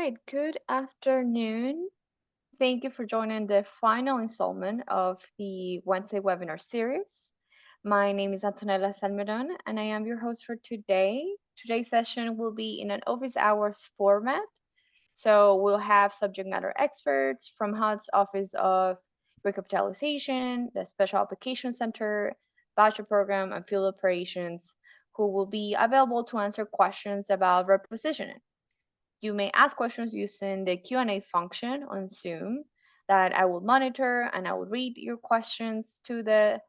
right, good afternoon. Thank you for joining the final installment of the Wednesday webinar series. My name is Antonella Salmeron, and I am your host for today. Today's session will be in an office hours format. So we'll have subject matter experts from HUD's Office of Recapitalization, the Special Application Center, Voucher Program, and Field Operations, who will be available to answer questions about repositioning. You may ask questions using the Q&A function on Zoom that I will monitor, and I will read your questions to the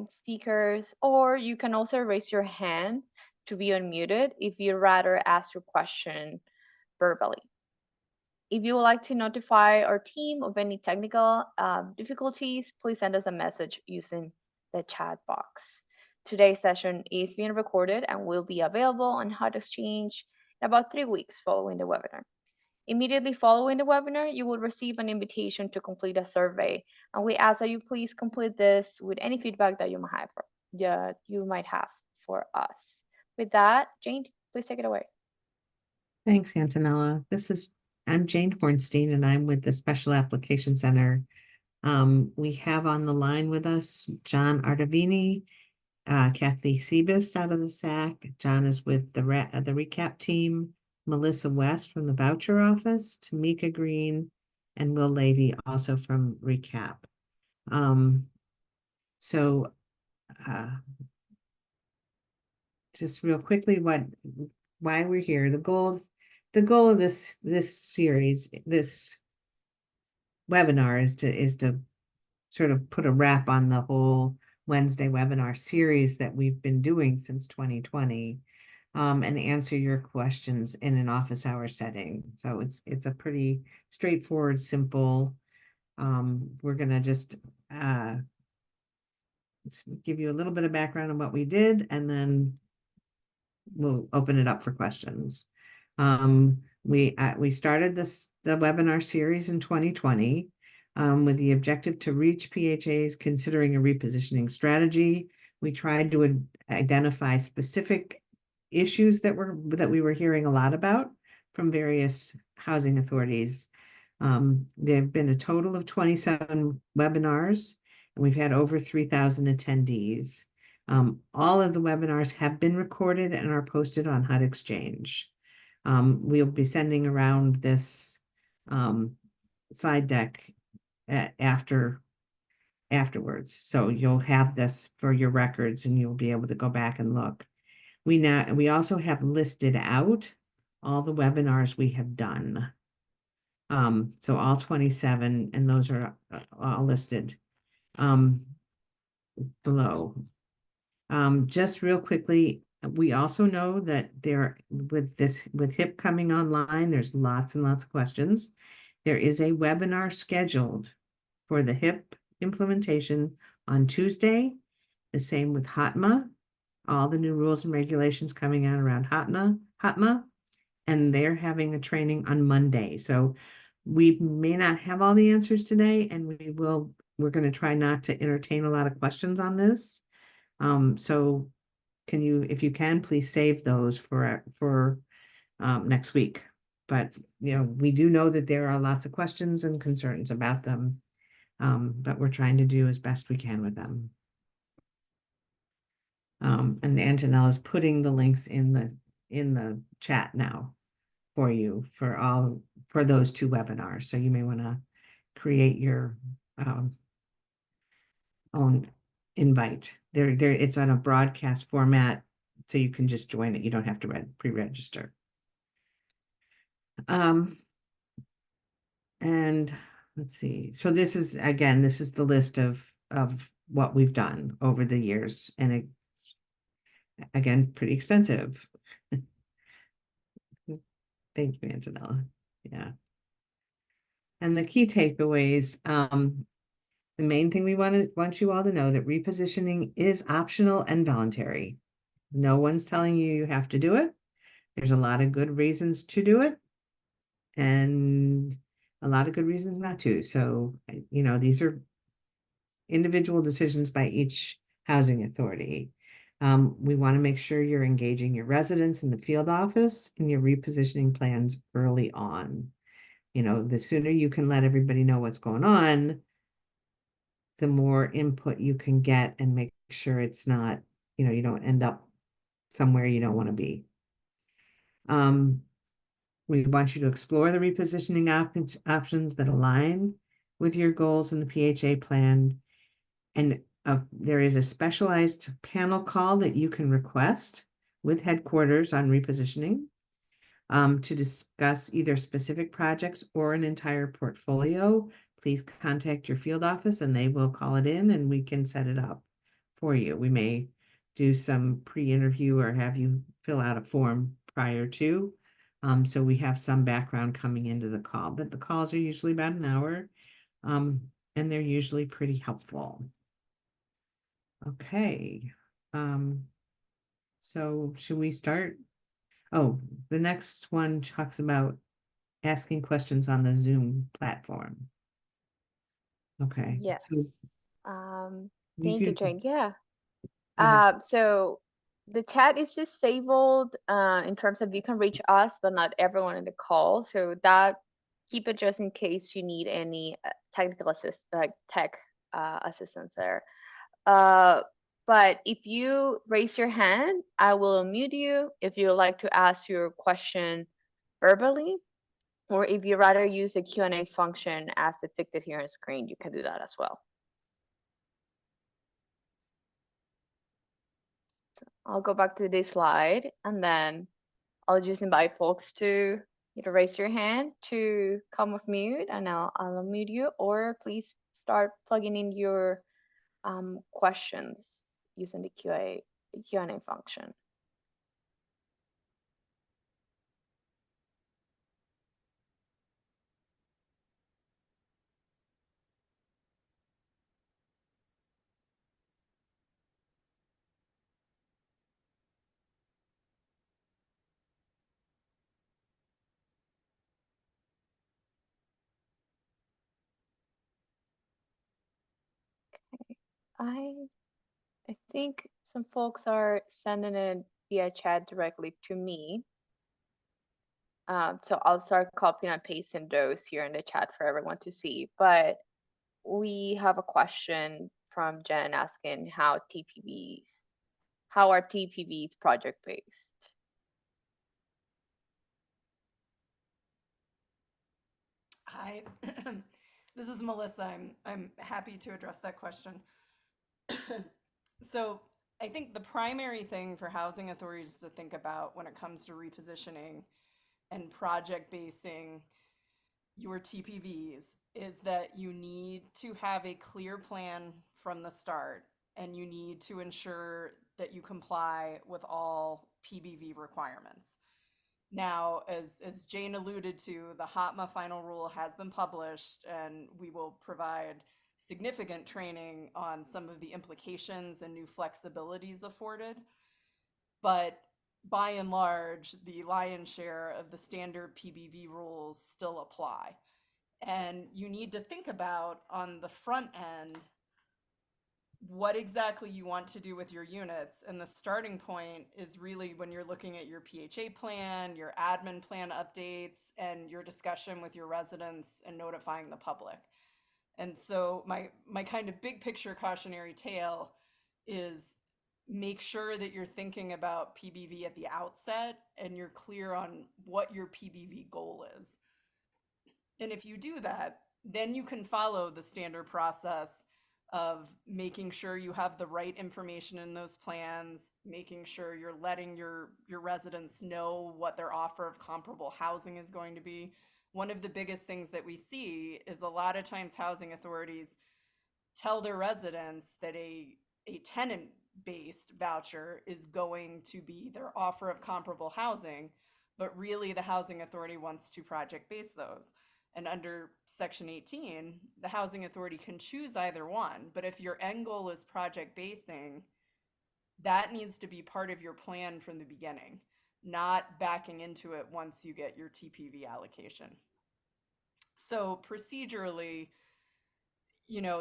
speakers, or you can also raise your hand to be unmuted if you'd rather ask your question verbally. If you would like to notify our team of any technical difficulties, please send us a message using the chat box. Today's session is being recorded and will be available on Hot Exchange in about 3 weeks following the webinar. Immediately following the webinar, you will receive an invitation to complete a survey, and we ask that you please complete this with any feedback that you might have for us. With that, Jane, please take it away. Thanks, Antonella. I'm Jane Hornstein, and I'm with the Special Application Center. We have on the line with us John Artavini, Kathy Seibest out of the SAC. John is with the Recap team, Melissa West from the Voucher Office, Tamika Green, and Will Levy also from Recap. So just real quickly, why we're here. The goal of this series, this webinar is to sort of put a wrap on the whole Wednesday webinar series that we've been doing since 2020, and answer your questions in an office hour setting. So it's a pretty straightforward, simple. We're gonna just give you a little bit of background on what we did, and then we'll open it up for questions. We started the webinar series in 2020 with the objective to reach PHAs considering a repositioning strategy. We tried to identify specific issues that we were hearing a lot about from various housing authorities. There have been a total of 27 webinars, and we've had over 3,000 attendees. All of the webinars have been recorded and are posted on HUD Exchange. We'll be sending around this slide deck afterwards. So you'll have this for your records and you'll be able to go back and look. We also have listed out all the webinars we have done. So all 27, and those are all listed below. Just real quickly, we also know that with HIP coming online, there's lots and lots of questions. There is a webinar scheduled for the HIP implementation on Tuesday. The same with HOTMA, all the new rules and regulations coming out around HOTMA, and they're having a training on Monday. So we may not have all the answers today, and we're going to try not to entertain a lot of questions on this. So if you can, please save those for next week. But we do know that there are lots of questions and concerns about them, but we're trying to do as best we can with them. And Antonella is putting the links in the chat now for you for those two webinars. So you may want to create your own invite. It's on a broadcast format, so you can just join it. You don't have to pre-register. And let's see. So this is the list of what we've done over the years, and it's again pretty extensive. Thank you, Antonella. Yeah. And the key takeaways, the main thing we want you all to know that repositioning is optional and voluntary. No one's telling you have to do it. There's a lot of good reasons to do it and a lot of good reasons not to. So, these are individual decisions by each housing authority. We want to make sure you're engaging your residents in the field office and your repositioning plans early on. The sooner you can let everybody know what's going on, the more input you can get and make sure it's not, you don't end up somewhere you don't want to be. Um, we want you to explore the repositioning options that align with your goals in the PHA plan. And there is a specialized panel call that you can request with headquarters on repositioning to discuss either specific projects or an entire portfolio. Please contact your field office and they will call it in and we can set it up for you. We may do some pre-interview or have you fill out a form prior to. So we have some background coming into the call, but the calls are usually about an hour, and they're usually pretty helpful. Okay. Um, so should we start? Oh, the next one talks about asking questions on the Zoom platform. Okay, Yes. so Um, you Thank you, can Jane. Yeah. go ahead. So the chat is disabled in terms of you can reach us, but not everyone in the call. So that keep it just in case you need any technical tech assistance there. Uh, but if you raise your hand, I will unmute you if you would like to ask your question verbally, or if you rather use the Q&A function as depicted here on screen, you can do that as well. I'll go back to this slide and then I'll just invite folks to either raise your hand to come off mute and I'll unmute you, or please start plugging in your questions using the Q&A function. I I think some folks are sending it via chat directly to me. So I'll start copying and pasting those here in the chat for everyone to see. But we have a question from Jen asking how are TPVs project based? Hi, this is Melissa. I'm happy to address that question. So I think the primary thing for housing authorities to think about when it comes to repositioning and project basing your TPVs is that you need to have a clear plan from the start and you need to ensure that you comply with all PBV requirements. Now, as Jane alluded to, the HOTMA final rule has been published, and we will provide significant training on some of the implications and new flexibilities afforded. But by and large, the lion's share of the standard PBV rules still apply. And you need to think about on the front end what exactly you want to do with your units. And the starting point is really when you're looking at your PHA plan, your admin plan updates, and your discussion with your residents and notifying the public. And so my kind of big picture cautionary tale is make sure that you're thinking about PBV at the outset and you're clear on what your PBV goal is. And if you do that, then you can follow the standard process of making sure you have the right information in those plans, making sure you're letting your residents know what their offer of comparable housing is going to be. One of the biggest things that we see is a lot of times housing authorities tell their residents that a tenant based voucher is going to be their offer of comparable housing, but really the housing authority wants to project base those. And under Section 18, the housing authority can choose either one. But if your end goal is project basing, that needs to be part of your plan from the beginning, not backing into it once you get your TPV allocation. So procedurally,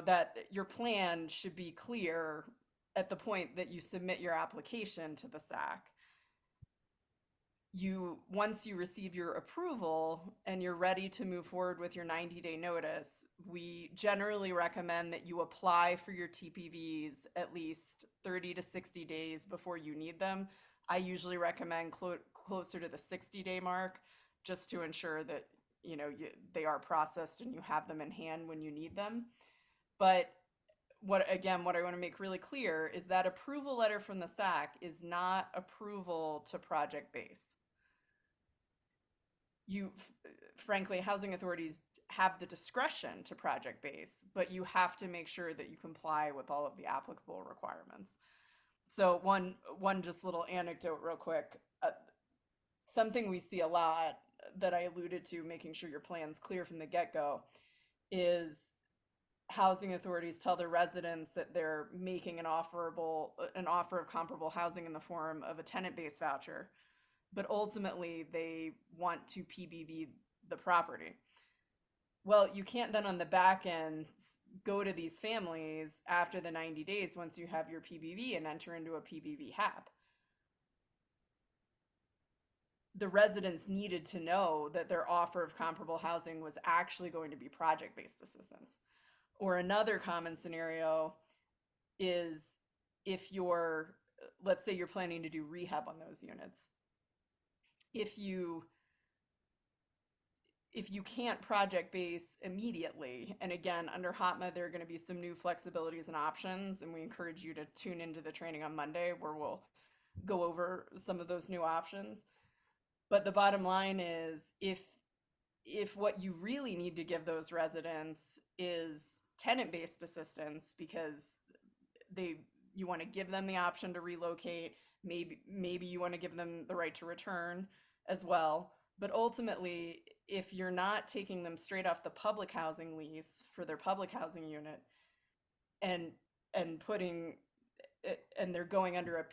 that your plan should be clear at the point that you submit your application to the SAC, once you receive your approval and you're ready to move forward with your 90-day notice, we generally recommend that you apply for your TPVs at least 30 to 60 days before you need them. I usually recommend closer to the 60-day mark, just to ensure that they are processed and you have them in hand when you need them. But what I want to make really clear is that approval letter from the SAC is not approval to project base. Frankly, housing authorities have the discretion to project base, but you have to make sure that you comply with all of the applicable requirements. So one just little anecdote real quick. Something we see a lot that I alluded to, making sure your plan's clear from the get-go, is housing authorities tell their residents that they're making an offer of comparable housing in the form of a tenant-based voucher, but ultimately they want to PBV the property. Well, you can't then on the back end go to these families after the 90 days once you have your PBV and enter into a PBV HAP. The residents needed to know that their offer of comparable housing was actually going to be project-based assistance. Or another common scenario is if let's say you're planning to do rehab on those units. If you can't project base immediately, and again, under HOTMA, there are going to be some new flexibilities and options, and we encourage you to tune into the training on Monday where we'll go over some of those new options. But the bottom line is, if what you really need to give those residents is tenant-based assistance because you want to give them the option to relocate, maybe you want to give them the right to return as well. But ultimately, if you're not taking them straight off the public housing lease for their public housing unit and putting and they're going under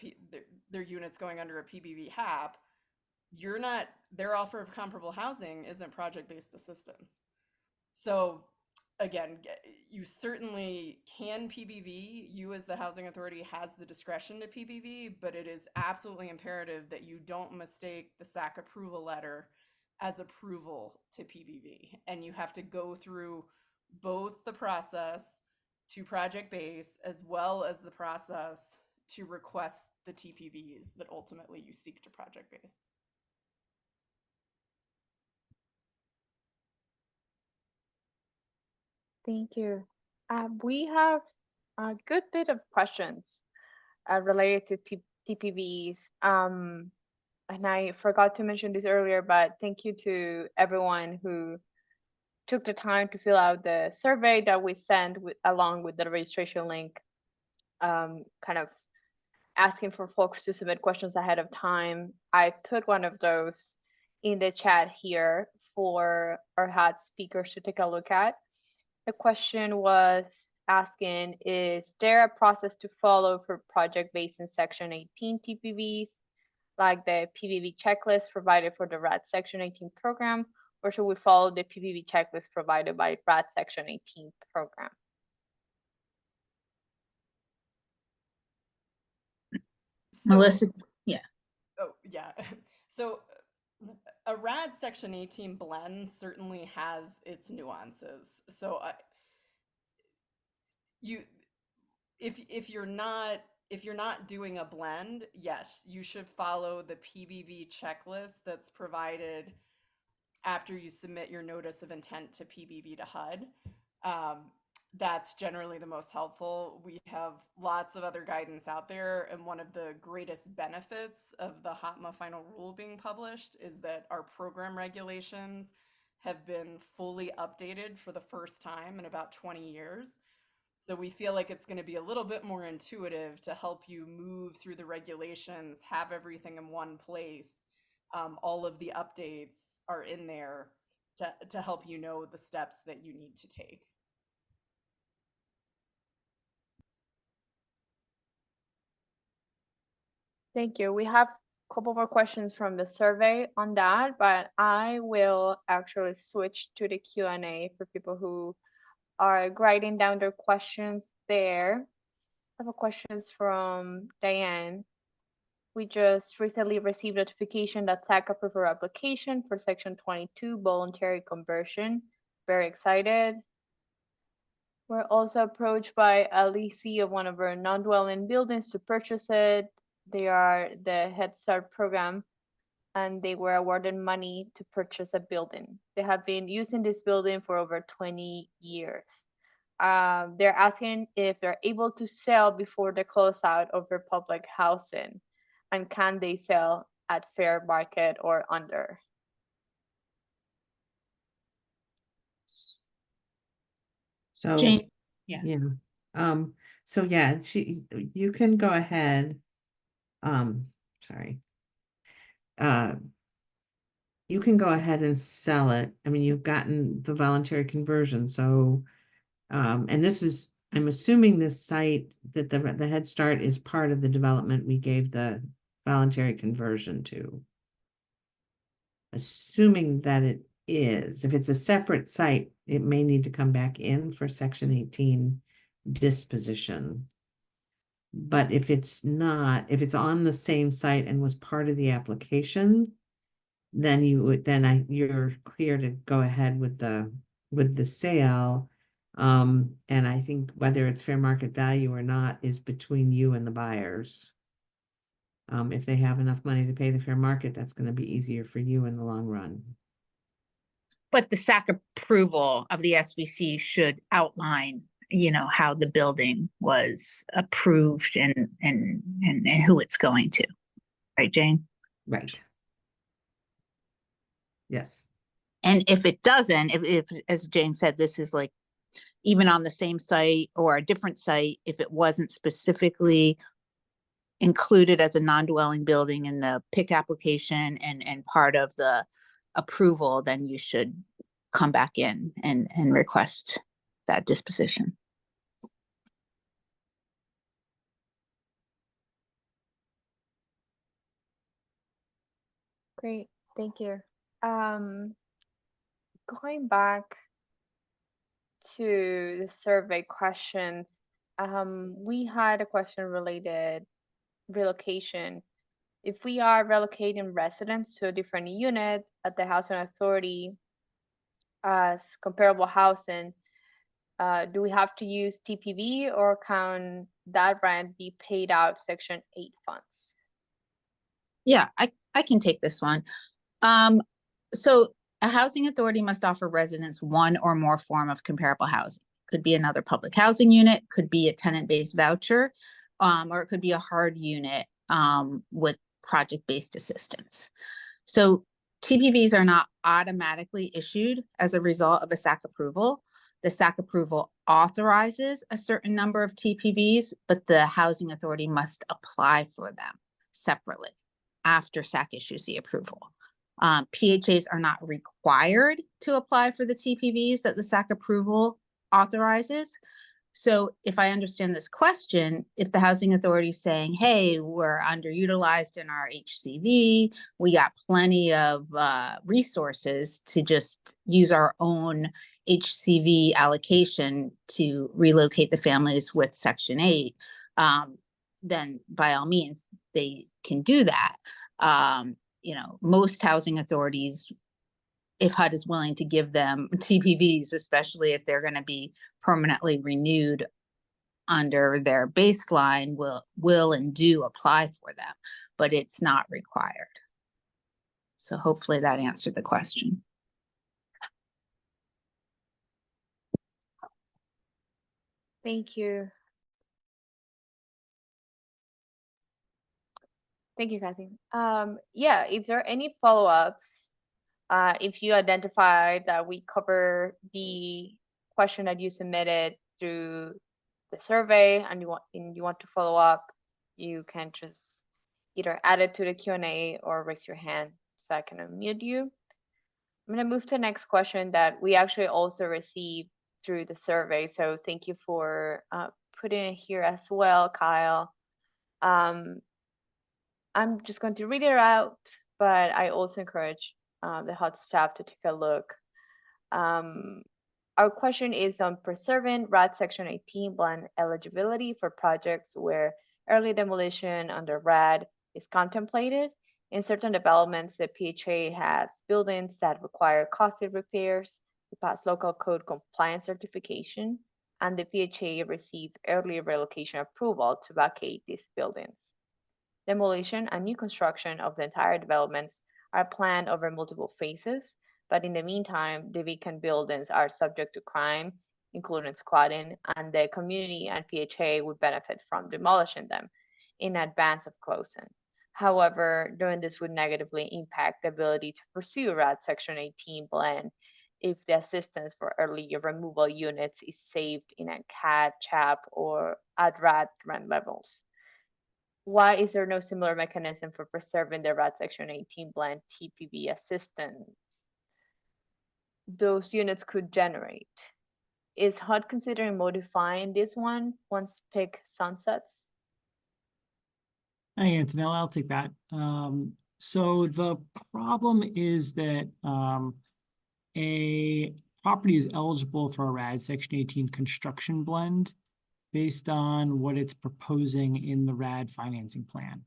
their units going under a PBV HAP, their offer of comparable housing isn't project-based assistance. So again, you certainly can PBV. You as the housing authority has the discretion to PBV, but it is absolutely imperative that you don't mistake the SAC approval letter as approval to PBV. And you have to go through both the process to project base as well as the process to request the TPVs that ultimately you seek to project base. Thank you. We have a good bit of questions related to TPVs. And I forgot to mention this earlier, but thank you to everyone who took the time to fill out the survey that we sent along with the registration link, kind of asking for folks to submit questions ahead of time. I put one of those in the chat here for our HAT speakers to take a look at. The question was asking, is there a process to follow for project-based in Section 18 TPVs, like the PVV checklist provided for the RAD Section 18 program, or should we follow the PVV checklist provided by RAD Section 18 program? Melissa, yeah. Oh, yeah. So a RAD Section 18 blend certainly has its nuances. So if you're not doing a blend, yes, you should follow the PBV checklist that's provided after you submit your notice of intent to PBV to HUD. That's generally the most helpful. We have lots of other guidance out there, and one of the greatest benefits of the HOTMA final rule being published is that our program regulations have been fully updated for the first time in about 20 years. So we feel like it's going to be a little bit more intuitive to help you move through the regulations, have everything in one place. All of the updates are in there to help you know the steps that you need to take. Thank you. We have a couple more questions from the survey on that, but I will actually switch to the Q&A for people who are writing down their questions there. I have a questions from Diane. We just recently received notification that SAC approved our application for Section 22 voluntary conversion. Very excited. We're also approached by a leasee of one of our non-dwelling buildings to purchase it. They are the Head Start program, and they were awarded money to purchase a building. They have been using this building for over 20 years. They're asking if they're able to sell before the closeout of their public housing, and can they sell at fair market or under? So, Jane, yeah. yeah, so yeah, you can go ahead, sorry. You can go ahead and sell it. I mean, you've gotten the voluntary conversion, so, and this is, I'm assuming this site that the Head Start is part of the development we gave the voluntary conversion to. Assuming that it is, if it's a separate site, it may need to come back in for Section 18 disposition. But if it's not, if it's on the same site and was part of the application, then you're clear to go ahead with the sale. And I think whether it's fair market value or not is between you and the buyers. If they have enough money to pay the fair market, that's going to be easier for you in the long run. But the SAC approval of the SVC should outline, how the building was approved and who it's going to. Right, Jane? Right. Yes. And if it doesn't, if as Jane said, this is like even on the same site or a different site, if it wasn't specifically included as a non-dwelling building in the PIC application and part of the approval, then you should come back in and request that disposition. Great, thank you. Um, Going back to the survey questions, we had a question related relocation. If we are relocating residents to a different unit at the housing authority as comparable housing, do we have to use TPV or can that rent be paid out Section 8 funds? Yeah, I can take this one. So a housing authority must offer residents one or more form of comparable housing. Could be another public housing unit, could be a tenant-based voucher, or it could be a hard unit with project-based assistance. So TPVs are not automatically issued as a result of a SAC approval. The SAC approval authorizes a certain number of TPVs, but the housing authority must apply for them separately after SAC issues the approval. PHAs are not required to apply for the TPVs that the SAC approval authorizes. So if I understand this question, if the housing authority is saying, hey, we're underutilized in our HCV, we got plenty of resources to just use our own HCV allocation to relocate the families with Section 8, then by all means, they can do that. Most housing authorities, if HUD is willing to give them TPVs, especially if they're going to be permanently renewed under their baseline, will and do apply for them, but it's not required. So hopefully that answered the question. Thank you. Thank you, Kathy. Yeah, if there are any follow-ups, if you identify that we cover the question that you submitted through the survey and you want to follow up, you can just either add it to the Q&A or raise your hand so I can unmute you. I'm going to move to the next question that we actually also received through the survey. So thank you for putting it here as well, Kyle. I'm just going to read it out, but I also encourage the HUD staff to take a look. Our question is on preserving RAD Section 18 blend eligibility for projects where early demolition under RAD is contemplated. In certain developments, the PHA has buildings that require costly repairs to pass local code compliance certification, and the PHA received early relocation approval to vacate these buildings. Demolition and new construction of the entire developments are planned over multiple phases, but in the meantime, the vacant buildings are subject to crime, including squatting, and the community and PHA would benefit from demolishing them in advance of closing. However, doing this would negatively impact the ability to pursue RAD Section 18 blend if the assistance for early removal units is saved in a CAD, CHAP, or at RAD rent levels. Why is there no similar mechanism for preserving the RAD Section 18 blend TPV assistance those units could generate? Is HUD considering modifying this one once PIC sunsets? Hi, Antonella, I'll take that. So the problem is that a property is eligible for a RAD Section 18 construction blend based on what it's proposing in the RAD financing plan.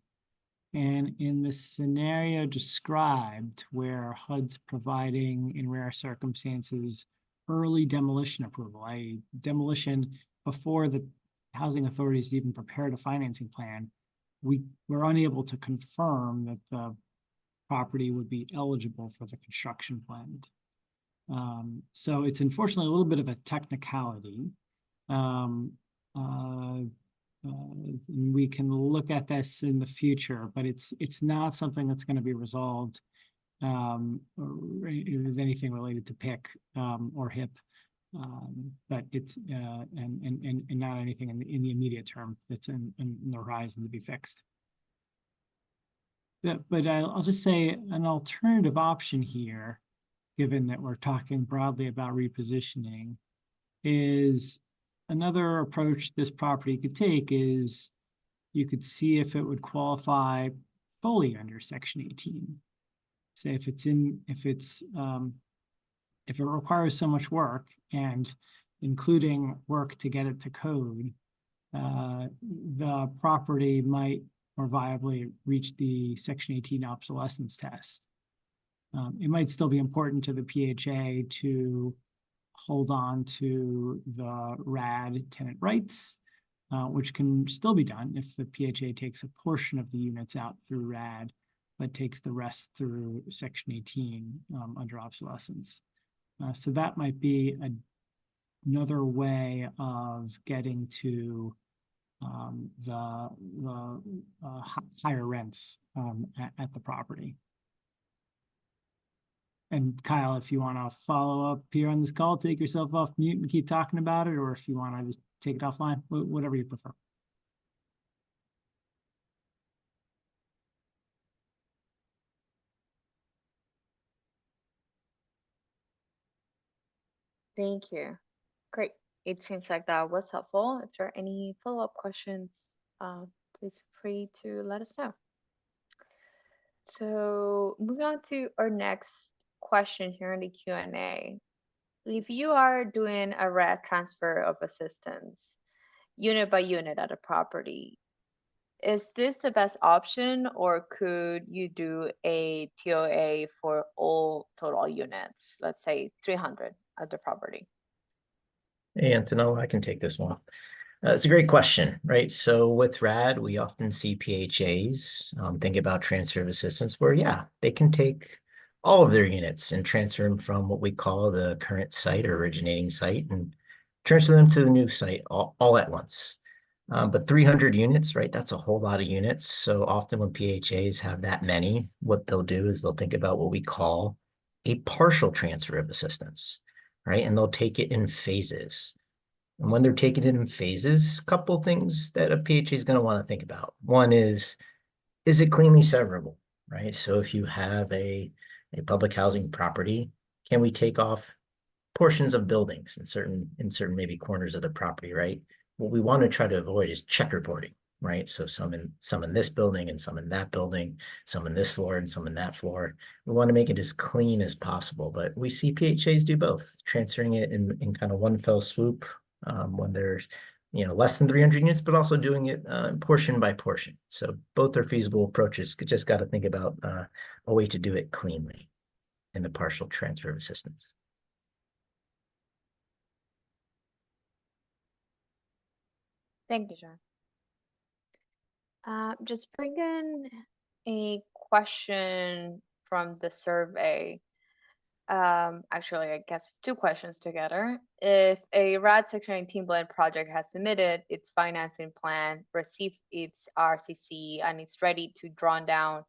And in the scenario described, where HUD's providing, in rare circumstances, early demolition approval, i.e. demolition before the housing authorities even prepared a financing plan, we're unable to confirm that the property would be eligible for the construction blend. So it's unfortunately a little bit of a technicality. We can look at this in the future, but it's not something that's going to be resolved or is anything related to PIC or HIP, but it's and not anything in the immediate term that's in the horizon to be fixed. But I'll just say an alternative option here, given that we're talking broadly about repositioning, is another approach this property could take is you could see if it would qualify fully under Section 18. Say if it requires so much work, and including work to get it to code, the property might more viably reach the Section 18 obsolescence test. It might still be important to the PHA to hold on to the RAD tenant rights, which can still be done if the PHA takes a portion of the units out through RAD, but takes the rest through Section 18 under obsolescence. So that might be another way of getting to the higher rents at the property. And Kyle, if you want to follow up here on this call, take yourself off mute and keep talking about it, or if you want to just take it offline, whatever you prefer. Thank you. Great. It seems like that was helpful. If there are any follow-up questions, please feel free to let us know. So moving on to our next question here in the Q&A. If you are doing a RAD transfer of assistance, unit by unit at a property, is this the best option, or could you do a TOA for all total units, let's say 300 at the property? Hey, Antonella, I can take this one. It's a great question, right? So with RAD, we often see PHAs think about transfer of assistance where, yeah, they can take all of their units and transfer them from what we call the current site or originating site and transfer them to the new site all at once. But 300 units, right? That's a whole lot of units. So often when PHAs have that many, what they'll do is they'll think about what we call a partial transfer of assistance, right? And they'll take it in phases. And when they're taking it in phases, a couple things that a PHA is going to want to think about. One is it cleanly severable, right? So if you have a public housing property, can we take off portions of buildings in certain maybe corners of the property, right? What we want to try to avoid is checkerboarding, right? So some in this building and some in that building, some in this floor and some in that floor. We want to make it as clean as possible, but we see PHAs do both, transferring it in kind of one fell swoop when there's less than 300 units, but also doing it portion by portion. So both are feasible approaches. Just got to think about a way to do it cleanly in the partial transfer of assistance. Thank you, John. Just bring in a question from the survey. Actually, I guess two questions together. If a RAD Section 19 blend project has submitted its financing plan, received its RCC, and it's ready to draw down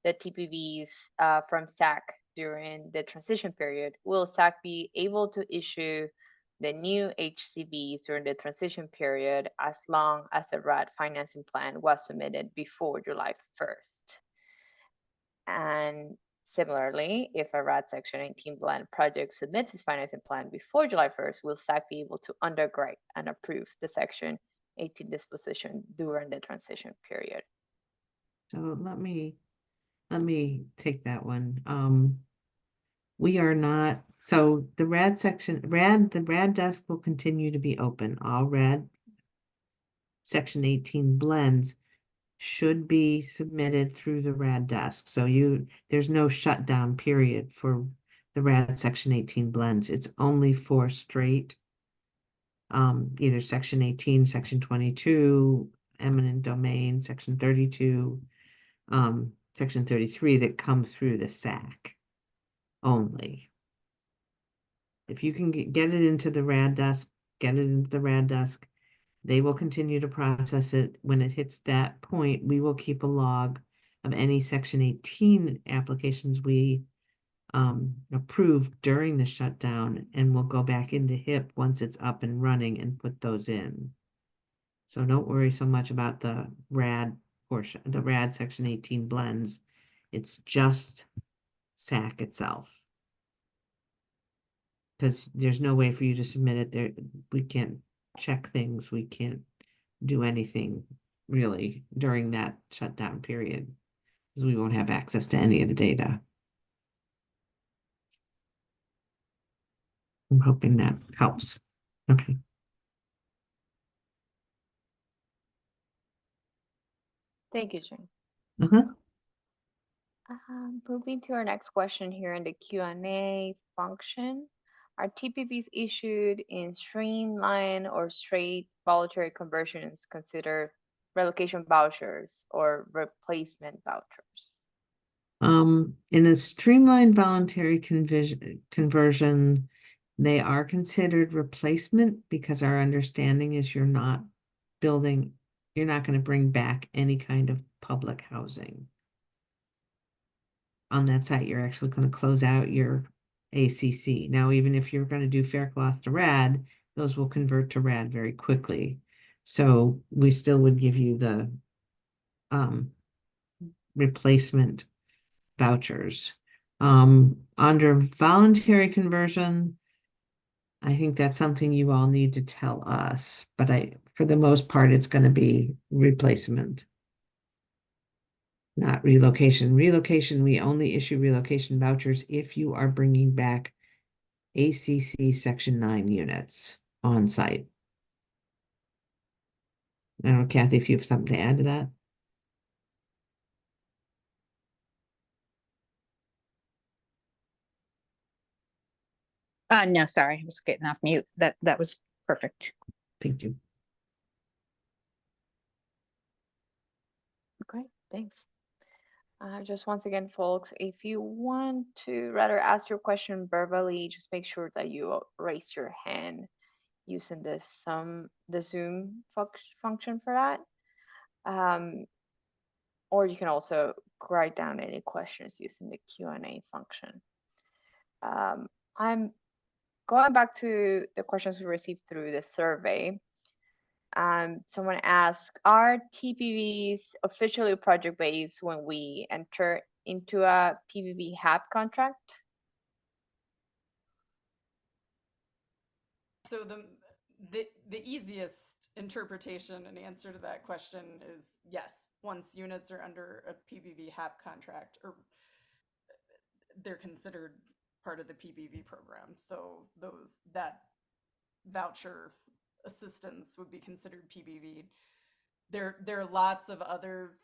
the TPVs from SAC during the transition period, will SAC be able to issue the new HCBs during the transition period as long as the RAD financing plan was submitted before July 1st? And similarly, if a RAD Section 19 blend project submits its financing plan before July 1st, will SAC be able to underwrite and approve the Section 18 disposition during the transition period? So let me take that one. We are not, so the the RAD desk will continue to be open. All RAD Section 18 blends should be submitted through the RAD desk. So there's no shutdown period for the RAD Section 18 blends. It's only for straight either Section 18, Section 22, eminent domain, Section 32, Section 33 that come through the SAC only. If you can get it into the RAD desk, get it into the RAD desk. They will continue to process it. When it hits that point, we will keep a log of any Section 18 applications we approved during the shutdown, and we'll go back into HIP once it's up and running and put those in. So don't worry so much about the RAD portion, the RAD Section 18 blends. It's just SAC itself. Because there's no way for you to submit it there. We can't check things. We can't do anything really during that shutdown period because we won't have access to any of the data. I'm hoping that helps. Okay. Thank you, Jane. Uh-huh. Moving to our next question here in the Q&A function. Are TPVs issued in streamline or straight voluntary conversions considered relocation vouchers or replacement vouchers? In a streamlined voluntary conversion, they are considered replacement because our understanding is you're not going to bring back any kind of public housing. On that site, you're actually going to close out your ACC. Now, even if you're going to do Faircloth to RAD, those will convert to RAD very quickly. So we still would give you the replacement vouchers. Under voluntary conversion, I think that's something you all need to tell us, but for the most part, it's going to be replacement, not relocation. Relocation, we only issue relocation vouchers if you are bringing back ACC Section 9 units on site. I don't know, Kathy, if you have something to add to that. No, sorry, I was getting off mute. That was perfect. Thank you. Okay, thanks. Just once again, folks, if you want to rather ask your question verbally, just make sure that you raise your hand using the Zoom function for that. Or you can also write down any questions using the Q&A function. I'm going back to the questions we received through the survey. Someone asked, are TPVs officially project-based when we enter into a PVB HAP contract? So the easiest interpretation and answer to that question is yes. Once units are under a PBV HAP contract, or they're considered part of the PBV program. So that voucher assistance would be considered PBV. There are lots of other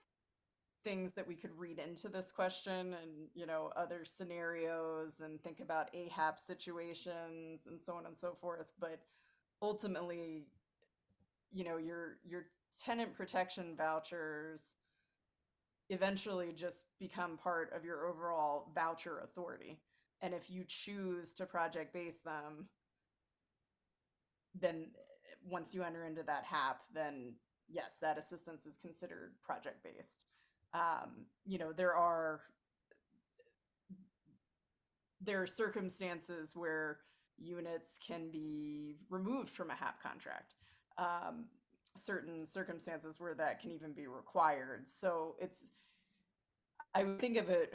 things that we could read into this question, and other scenarios, and think about AHAP situations and so on and so forth. But ultimately, your tenant protection vouchers eventually just become part of your overall voucher authority. And if you choose to project base them, then once you enter into that HAP, then yes, that assistance is considered project based. There are circumstances where units can be removed from a HAP contract. Certain circumstances where that can even be required. So I would think of it,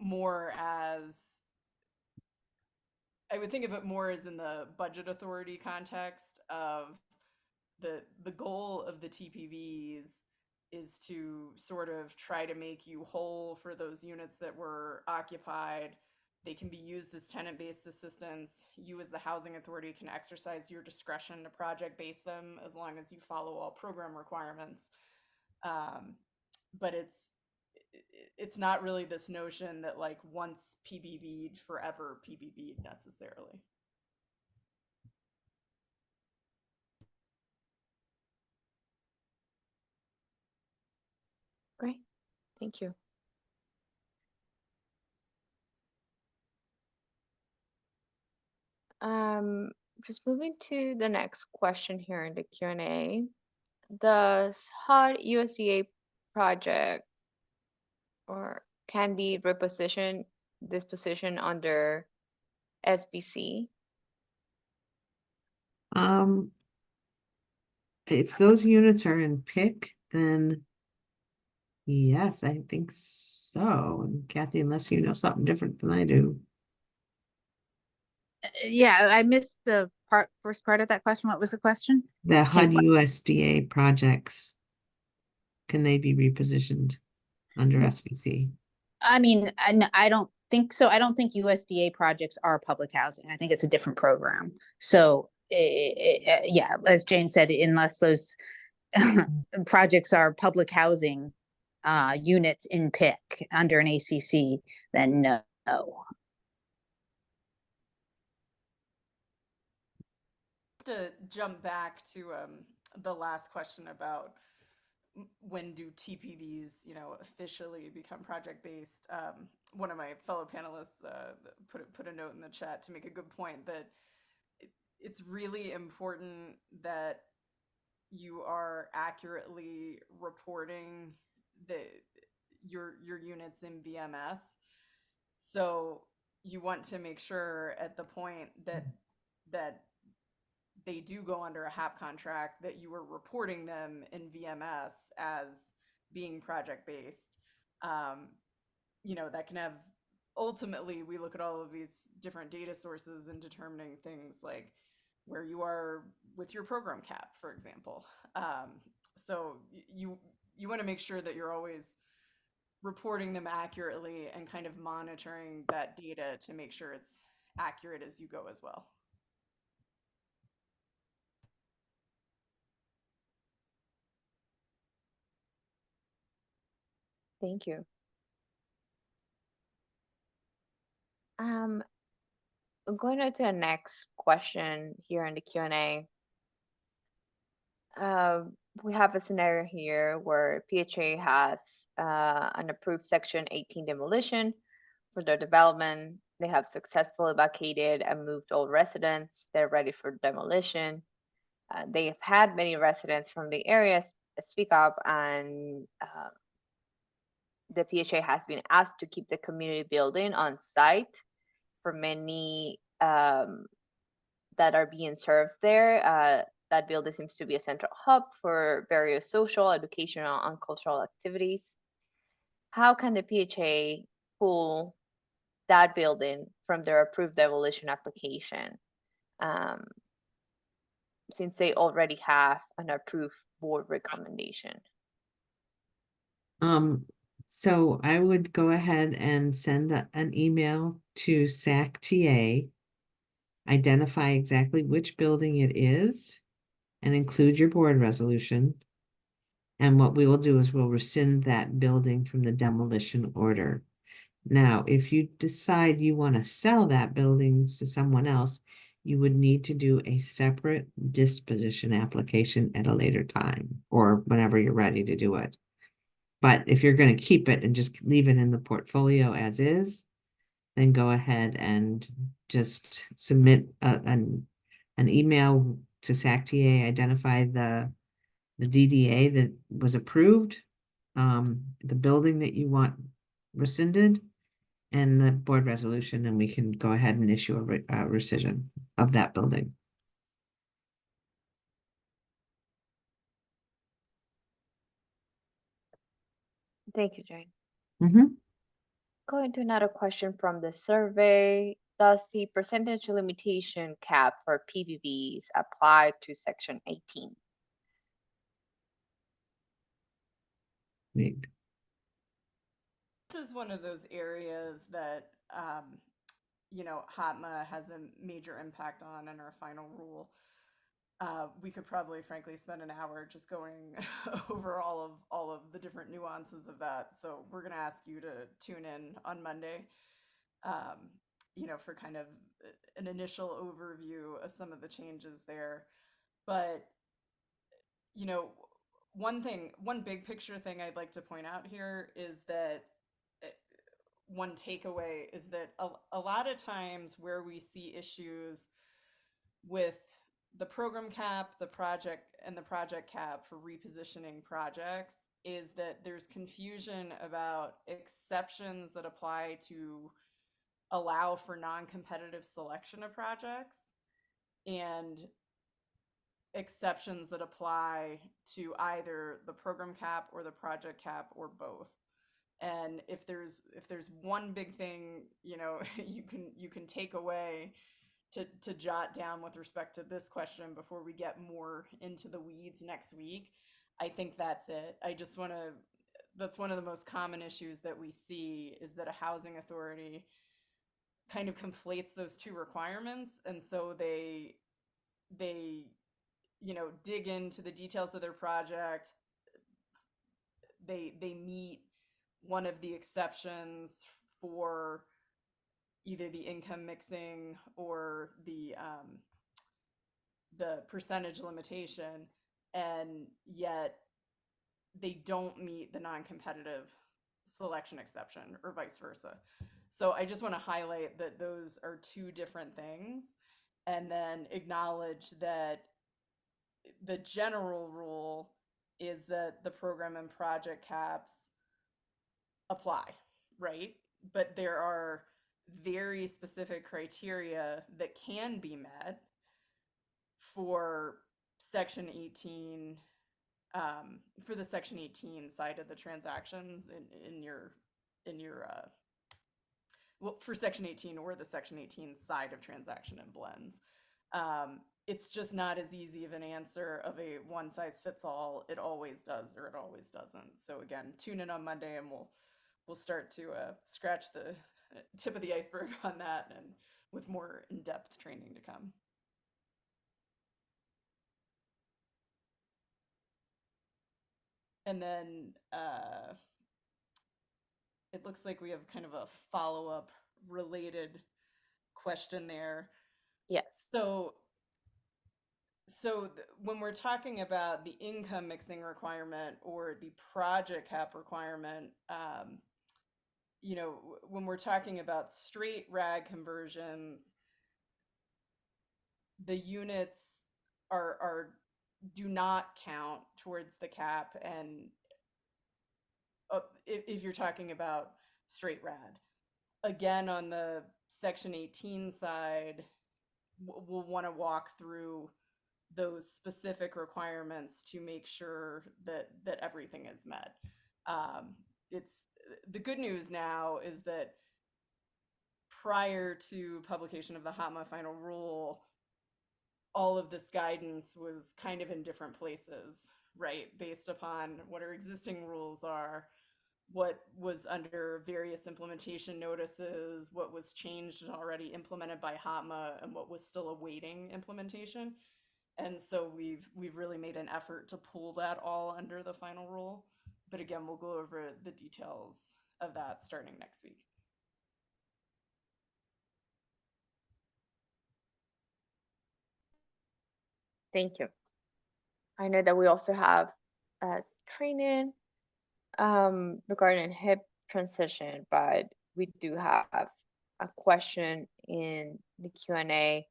more as in the budget authority context of the goal of the TPVs is to sort of try to make you whole for those units that were occupied. They can be used as tenant-based assistance. You as the housing authority can exercise your discretion to project-base them as long as you follow all program requirements. But it's not really this notion that like once PBV'd, forever PBV'd necessarily. Great. Thank you. Just moving to the next question here in the Q&A. Does HUD USDA project or can be repositioned disposition under SBC? If those units are in PIC, then yes, I think so. And Kathy, unless you know something different than I do. Yeah, I missed the first part of that question. What was the question? The HUD what? USDA projects, can they be repositioned under SBC? I mean, I don't think so. I don't think USDA projects are public housing. I think it's a different program. So, yeah, as Jane said, unless those projects are public housing units in PIC under an ACC, then no. To jump back to the last question about when do TPVs, officially become project based. One of my fellow panelists put a note in the chat to make a good point that it's really important that you are accurately reporting your units in VMS. So you want to make sure at the point that they do go under a HAP contract that you are reporting them in VMS as being project based. That can have, ultimately, we look at all of these different data sources and determining things like where you are with your program cap, for example. So you want to make sure that you're always reporting them accurately and kind of monitoring that data to make sure it's accurate as you go as well. Thank you. I'm going to the next question here in the Q&A. We have a scenario here where PHA has an approved Section 18 demolition for their development. They have successfully vacated and moved all residents. They're ready for demolition. They have had many residents from the area speak up, and the PHA has been asked to keep the community building on site for many that are being served there. That building seems to be a central hub for various social, educational, and cultural activities. How can the PHA pull that building from their approved demolition application? since they already have an approved board recommendation? So I would go ahead and send an email to SAC-TA, identify exactly which building it is, and include your board resolution. And what we will do is we'll rescind that building from the demolition order. Now, if you decide you want to sell that building to someone else, you would need to do a separate disposition application at a later time or whenever you're ready to do it. But if you're going to keep it and just leave it in the portfolio as is, then go ahead and just submit an email to SAC-TA, identify the DDA that was approved, the building that you want rescinded, and the board resolution, and we can go ahead and issue a rescission of that building. Thank you, Jane. Mm-hmm. Going to another question from the survey. Does the percentage limitation cap for PVVs apply to Section 18? Neat. This is one of those areas that, HOTMA has a major impact on in our final rule. We could probably, frankly, spend an hour just going over all of the different nuances of that. So we're going to ask you to tune in on Monday, for kind of an initial overview of some of the changes there. But, one big picture thing I'd like to point out here is that one takeaway is that a lot of times where we see issues with the program cap, the project cap for repositioning projects is that there's confusion about exceptions that apply to allow for non-competitive selection of projects and exceptions that apply to either the program cap or the project cap or both. And if there's one big thing, you can take away to jot down with respect to this question before we get more into the weeds next week, I think that's it. That's one of the most common issues that we see is that a housing authority kind of conflates those two requirements. And so they dig into the details of their project. They meet one of the exceptions for either the income mixing or the percentage limitation, and yet they don't meet the non-competitive selection exception or vice versa. So I just want to highlight that those are two different things, and then acknowledge that the general rule is that the program and project caps apply, right? But there are very specific criteria that can be met for Section 18, for the Section 18 side of the transactions in your for Section 18 or the Section 18 side of transaction and blends. It's just not as easy of an answer of a one size fits all. It always does or it always doesn't. So again, tune in on Monday and we'll start to scratch the tip of the iceberg on that, and with more in-depth training to come. And then it looks like we have kind of a follow-up related question there. Yes. So when we're talking about the income mixing requirement or the project cap requirement, when we're talking about straight RAG conversions, the units do not count towards the cap, and if you're talking about straight RAD. Again, on the Section 18 side, we'll want to walk through those specific requirements to make sure that everything is met. It's the good news now is that prior to publication of the HOTMA final rule, all of this guidance was kind of in different places, right? Based upon what our existing rules are, what was under various implementation notices, what was changed and already implemented by HOTMA, and what was still awaiting implementation. And so we've really made an effort to pull that all under the final rule. But again, we'll go over the details of that starting next week. Thank you. I know that we also have training regarding hip transition, but we do have a question in the Q&A.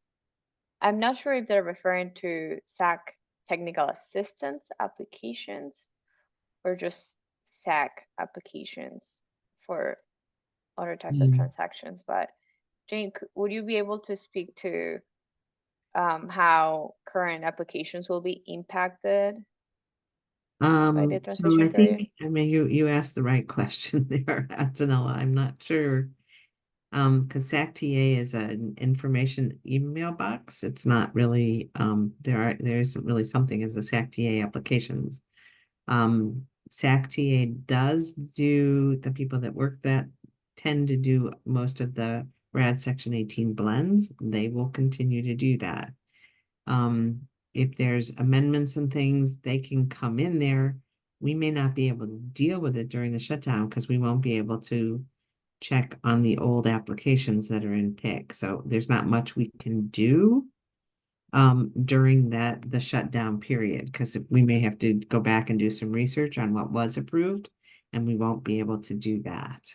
I'm not sure if they're referring to SAC technical assistance applications or just SAC applications for other types of transactions. But Jane, would you be able to speak to how current applications will be impacted by the So transition I period? think, I mean, you asked the right question there, Antonella. I'm not sure. Because SAC-TA is an information email box. It's not really, there isn't really something as a SAC-TA applications. SAC-TA does do, the people that work that tend to do most of the RAD Section 18 blends. They will continue to do that. If there's amendments and things, they can come in there. We may not be able to deal with it during the shutdown because we won't be able to check on the old applications that are in PIC. So there's not much we can do during the shutdown period, because we may have to go back and do some research on what was approved, and we won't be able to do that.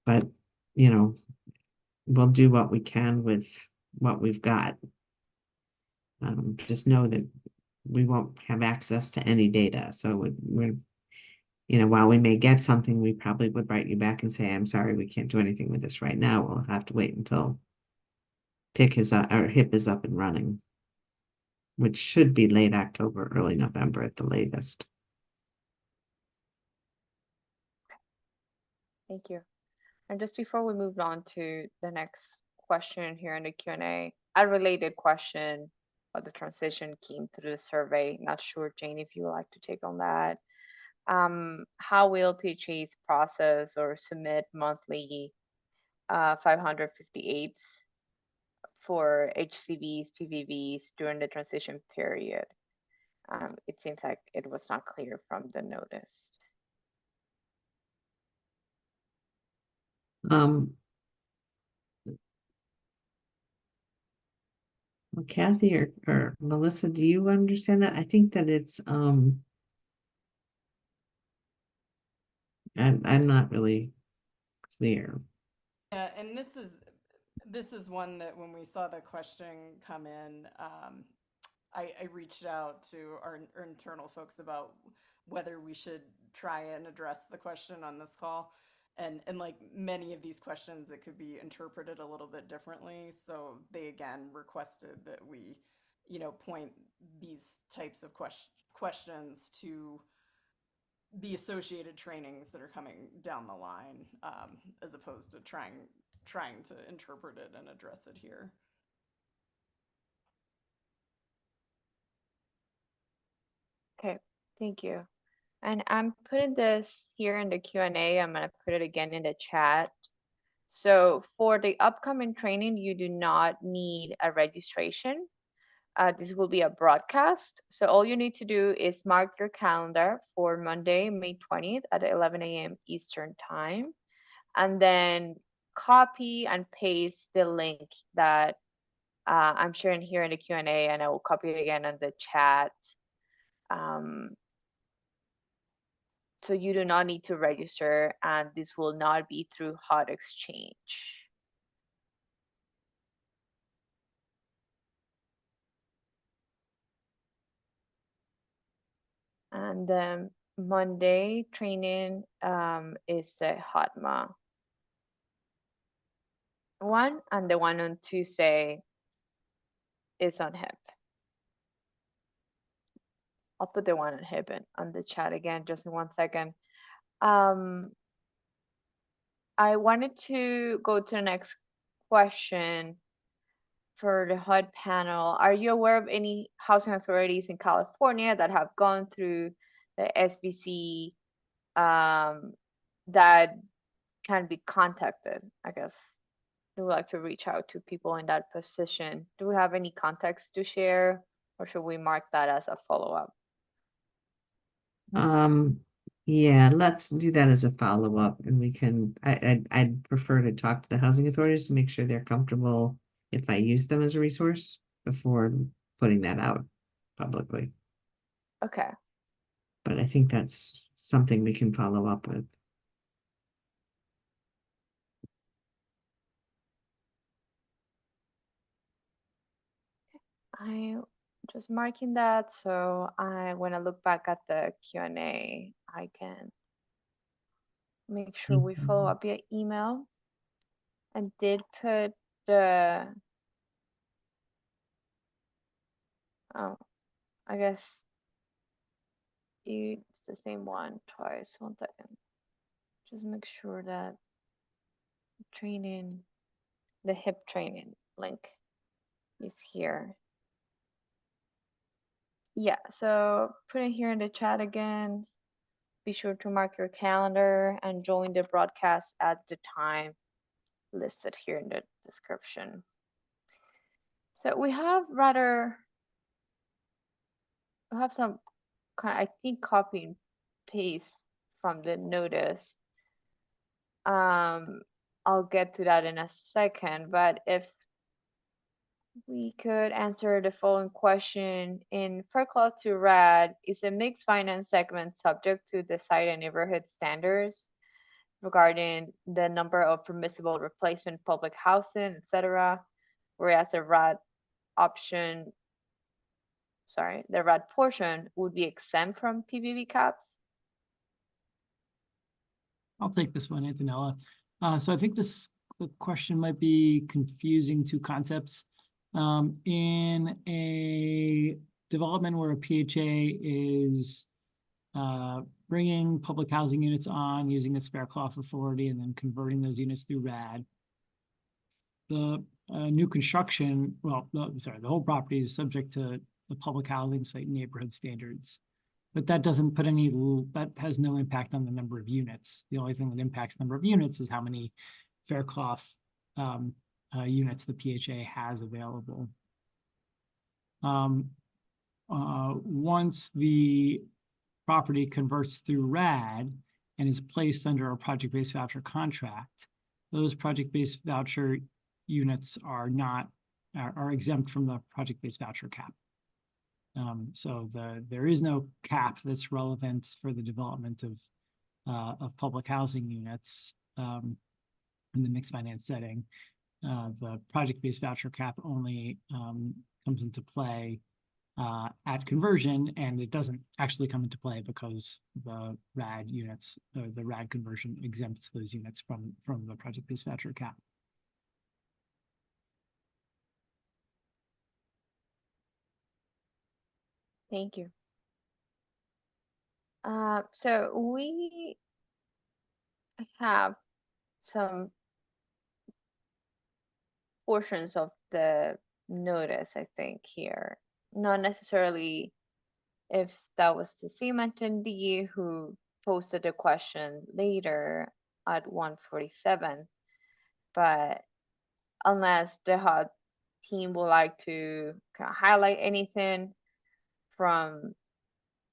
But you know, we'll do what we can with what we've got. Just know that we won't have access to any data. So we're, while we may get something, we probably would write you back and say, I'm sorry, we can't do anything with this right now. We'll have to wait until PIC is up, or HIP is up and running, which should be late October, early November at the latest. Thank you. And just before we move on to the next question here in the Q&A, a related question of the transition came through the survey. Not sure, Jane, if you would like to take on that. How will PHAs process or submit monthly 558s for HCVs, PVVs during the transition period? It seems like it was not clear from the notice. Well, Kathy or Melissa, do you understand that? I think that it's I'm not really clear. Yeah, and this is one that when we saw the question come in, I reached out to our internal folks about whether we should try and address the question on this call. And like many of these questions, it could be interpreted a little bit differently. So they again requested that we, point these types of questions to the associated trainings that are coming down the line, as opposed to trying to interpret it and address it here. Okay, thank you. And I'm putting this here in the Q&A. I'm going to put it again in the chat. So for the upcoming training, you do not need a registration. This will be a broadcast. So all you need to do is mark your calendar for Monday, May 20th at 11 a.m. Eastern time, and then copy and paste the link that I'm sharing here in the Q&A, and I will copy it again on the chat. So you do not need to register, and this will not be through Hot Exchange. And then Monday training is the HOTMA one, and the one on Tuesday is on HIP. I'll put the one on HIP on the chat again, just in 1 second. I wanted to go to the next question for the HUD panel, are you aware of any housing authorities in California that have gone through the SBC that can be contacted? I guess we would like to reach out to people in that position. Do we have any context to share, or should we mark that as a follow-up? Yeah, let's do that as a follow-up, and we can, I'd prefer to talk to the housing authorities to make sure they're comfortable if I use them as a resource before putting that out publicly. Okay. But I think that's something we can follow up with. I'm just marking that, so when I look back at the Q&A, I can make sure we follow up via email. And did put the, oh, I guess it's the same one twice. 1 second. Just make sure that training, the HIP training link is here. Yeah, so put it here in the chat again. Be sure to mark your calendar and join the broadcast at the time listed here in the description. So we have some kind of, I think, copy and paste from the notice. I'll get to that in a second, but if we could answer the following question. In Faircloth to RAD, is a mixed finance segment subject to the site and neighborhood standards regarding the number of permissible replacement public housing, etc., whereas the RAD option, sorry, the RAD portion would be exempt from PBB caps? I'll take this one, Antonella. So I think the question might be confusing two concepts. In a development where a PHA is bringing public housing units on, using its Faircloth authority, and then converting those units through RAD, the new construction, the whole property is subject to the public housing site neighborhood standards. But that doesn't put that has no impact on the number of units. The only thing that impacts the number of units is how many Faircloth units the PHA has available. Once the property converts through RAD and is placed under a project-based voucher contract, those project-based voucher units are exempt from the project-based voucher cap. So there is no cap that's relevant for the development of public housing units in the mixed finance setting. The project-based voucher cap only comes into play at conversion, and it doesn't actually come into play because the RAD units, the RAD conversion exempts those units from the project-based voucher cap. Thank you. So we have some portions of the notice, I think, here. Not necessarily if that was the same attendee who posted the question later at 1:47, but unless the HUD team would like to kind of highlight anything from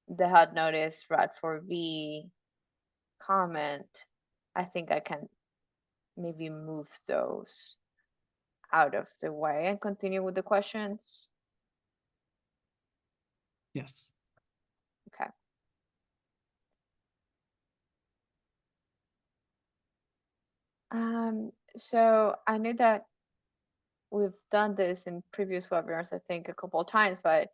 the HUD notice RAD 4V comment, I think I can maybe move those out of the way and continue with the questions. Yes. Okay. So I know that we've done this in previous webinars, I think a couple of times, but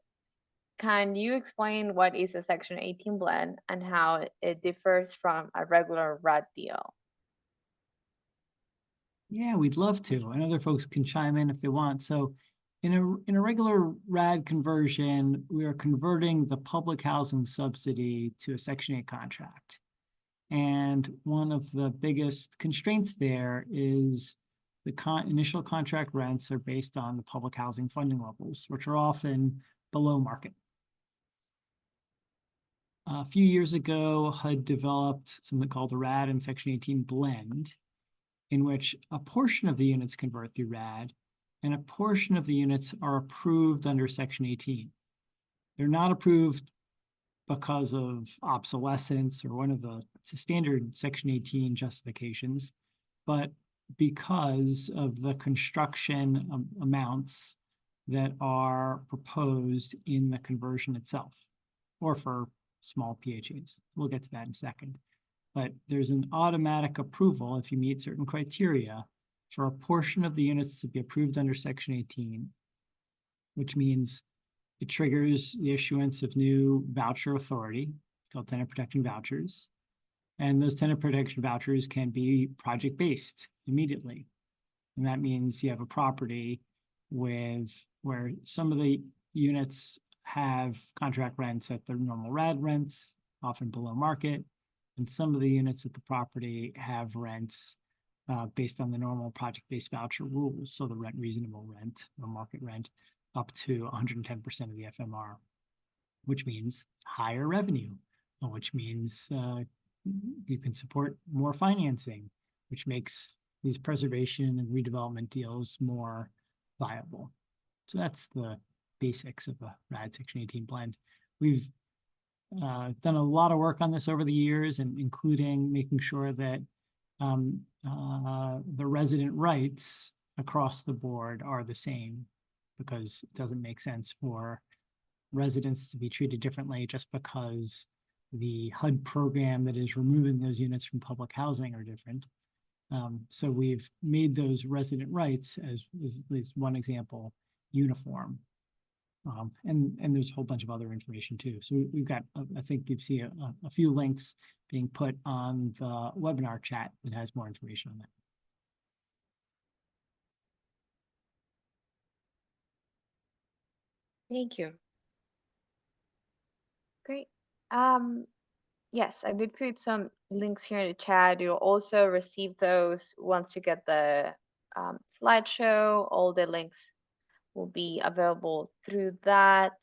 can you explain what is a Section 18 blend and how it differs from a regular RAD deal? Yeah, we'd love to, and other folks can chime in if they want. So in a regular RAD conversion, we are converting the public housing subsidy to a Section 8 contract. And one of the biggest constraints there is the initial contract rents are based on the public housing funding levels, which are often below market. A few years ago, HUD developed something called the RAD and Section 18 blend, in which a portion of the units convert through RAD and a portion of the units are approved under Section 18. They're not approved because of obsolescence or one of the standard Section 18 justifications, but because of the construction amounts that are proposed in the conversion itself, or for small PHAs. We'll get to that in a second. But there's an automatic approval if you meet certain criteria for a portion of the units to be approved under Section 18, which means it triggers the issuance of new voucher authority. It's called tenant protection vouchers. And those tenant protection vouchers can be project-based immediately. And that means you have a property where some of the units have contract rents at their normal RAD rents, often below market, and some of the units at the property have rents based on the normal project-based voucher rules. So the reasonable rent or market rent up to 110% of the FMR, which means higher revenue, which means you can support more financing, which makes these preservation and redevelopment deals more viable. So that's the basics of the RAD Section 18 blend. We've done a lot of work on this over the years, and including making sure that the resident rights across the board are the same, because it doesn't make sense for residents to be treated differently just because the HUD program that is removing those units from public housing are different. So we've made those resident rights, as at least one example, uniform. And there's a whole bunch of other information too. So we've got, I think you see a few links being put on the webinar chat that has more information on that. Thank you. Great. Yes, I did put some links here in the chat. You'll also receive those once you get the slideshow. All the links will be available through that.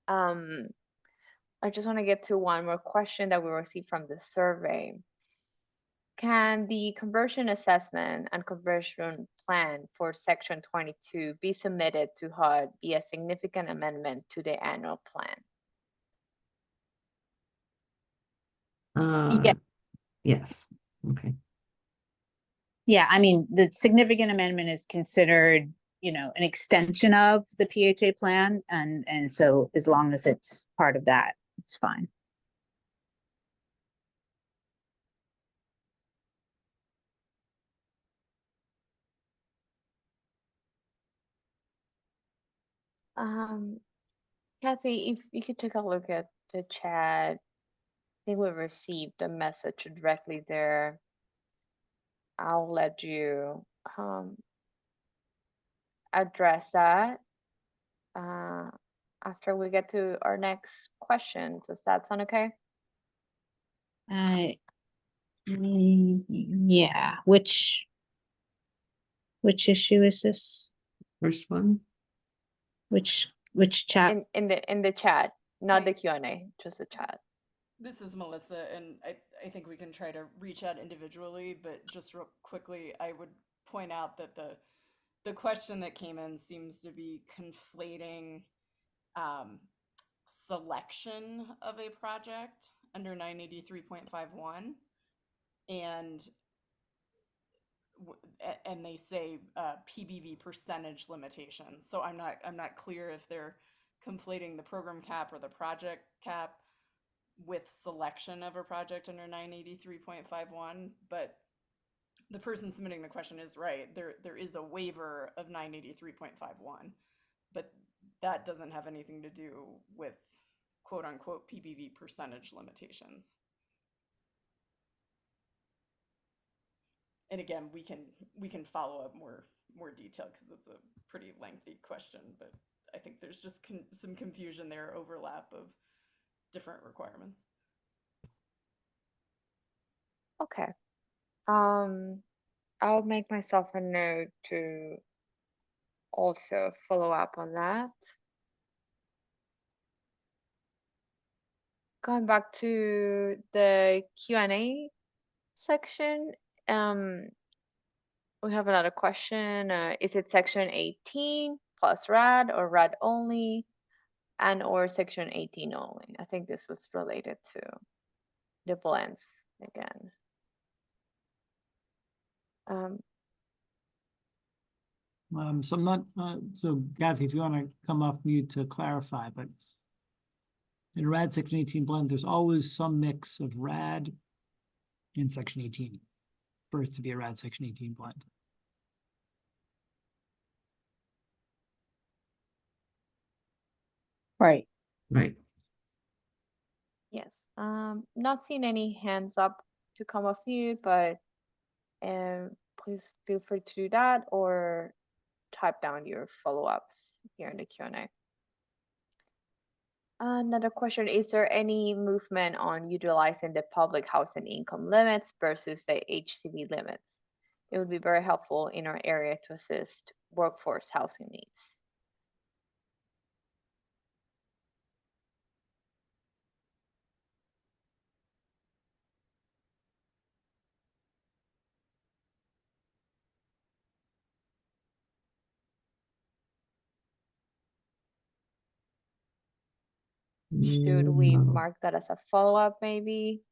I just want to get to one more question that we received from the survey. Can the conversion assessment and conversion plan for Section 22 be submitted to HUD via significant amendment to the annual plan? Yeah. Yes. Okay. Yeah, I mean, the significant amendment is considered, an extension of the PHA plan, and so as long as it's part of that, it's fine. Kathy, if you could take a look at the chat, I think we received a message directly there. I'll let you address that after we get to our next question. Does that sound okay? Yeah, which issue is this? First one. Which chat? In the chat, not the Q&A, just the chat. This is Melissa, and I think we can try to reach out individually, but just real quickly, I would point out that the question that came in seems to be conflating selection of a project under 983.51 and they say PBV percentage limitations. So I'm not clear if they're conflating the program cap or the project cap with selection of a project under 983.51, but the person submitting the question is right. There is a waiver of 983.51, but that doesn't have anything to do with quote unquote PBV percentage limitations. And again, we can follow up more detail because it's a pretty lengthy question, but I think there's just some confusion there, overlap of different requirements. I'll make myself a note to also follow up on that. Going back to the Q&A section, we have another question. Is it section 18 plus RAD or RAD only and or section 18 only? I think this was related to the blends again. So I'm not, so Kathy, if you want to come off mute to clarify, but in a RAD section 18 blend, there's always some mix of RAD in section 18 for it to be a RAD section 18 blend. Right. Right. Yes. Not seeing any hands up to come off mute, but please feel free to do that or type down your follow-ups here in the Q&A. Another question, is there any movement on utilizing the public housing income limits versus the HCV limits? It would be very helpful in our area to assist workforce housing needs. Should we No. mark that as a follow-up maybe?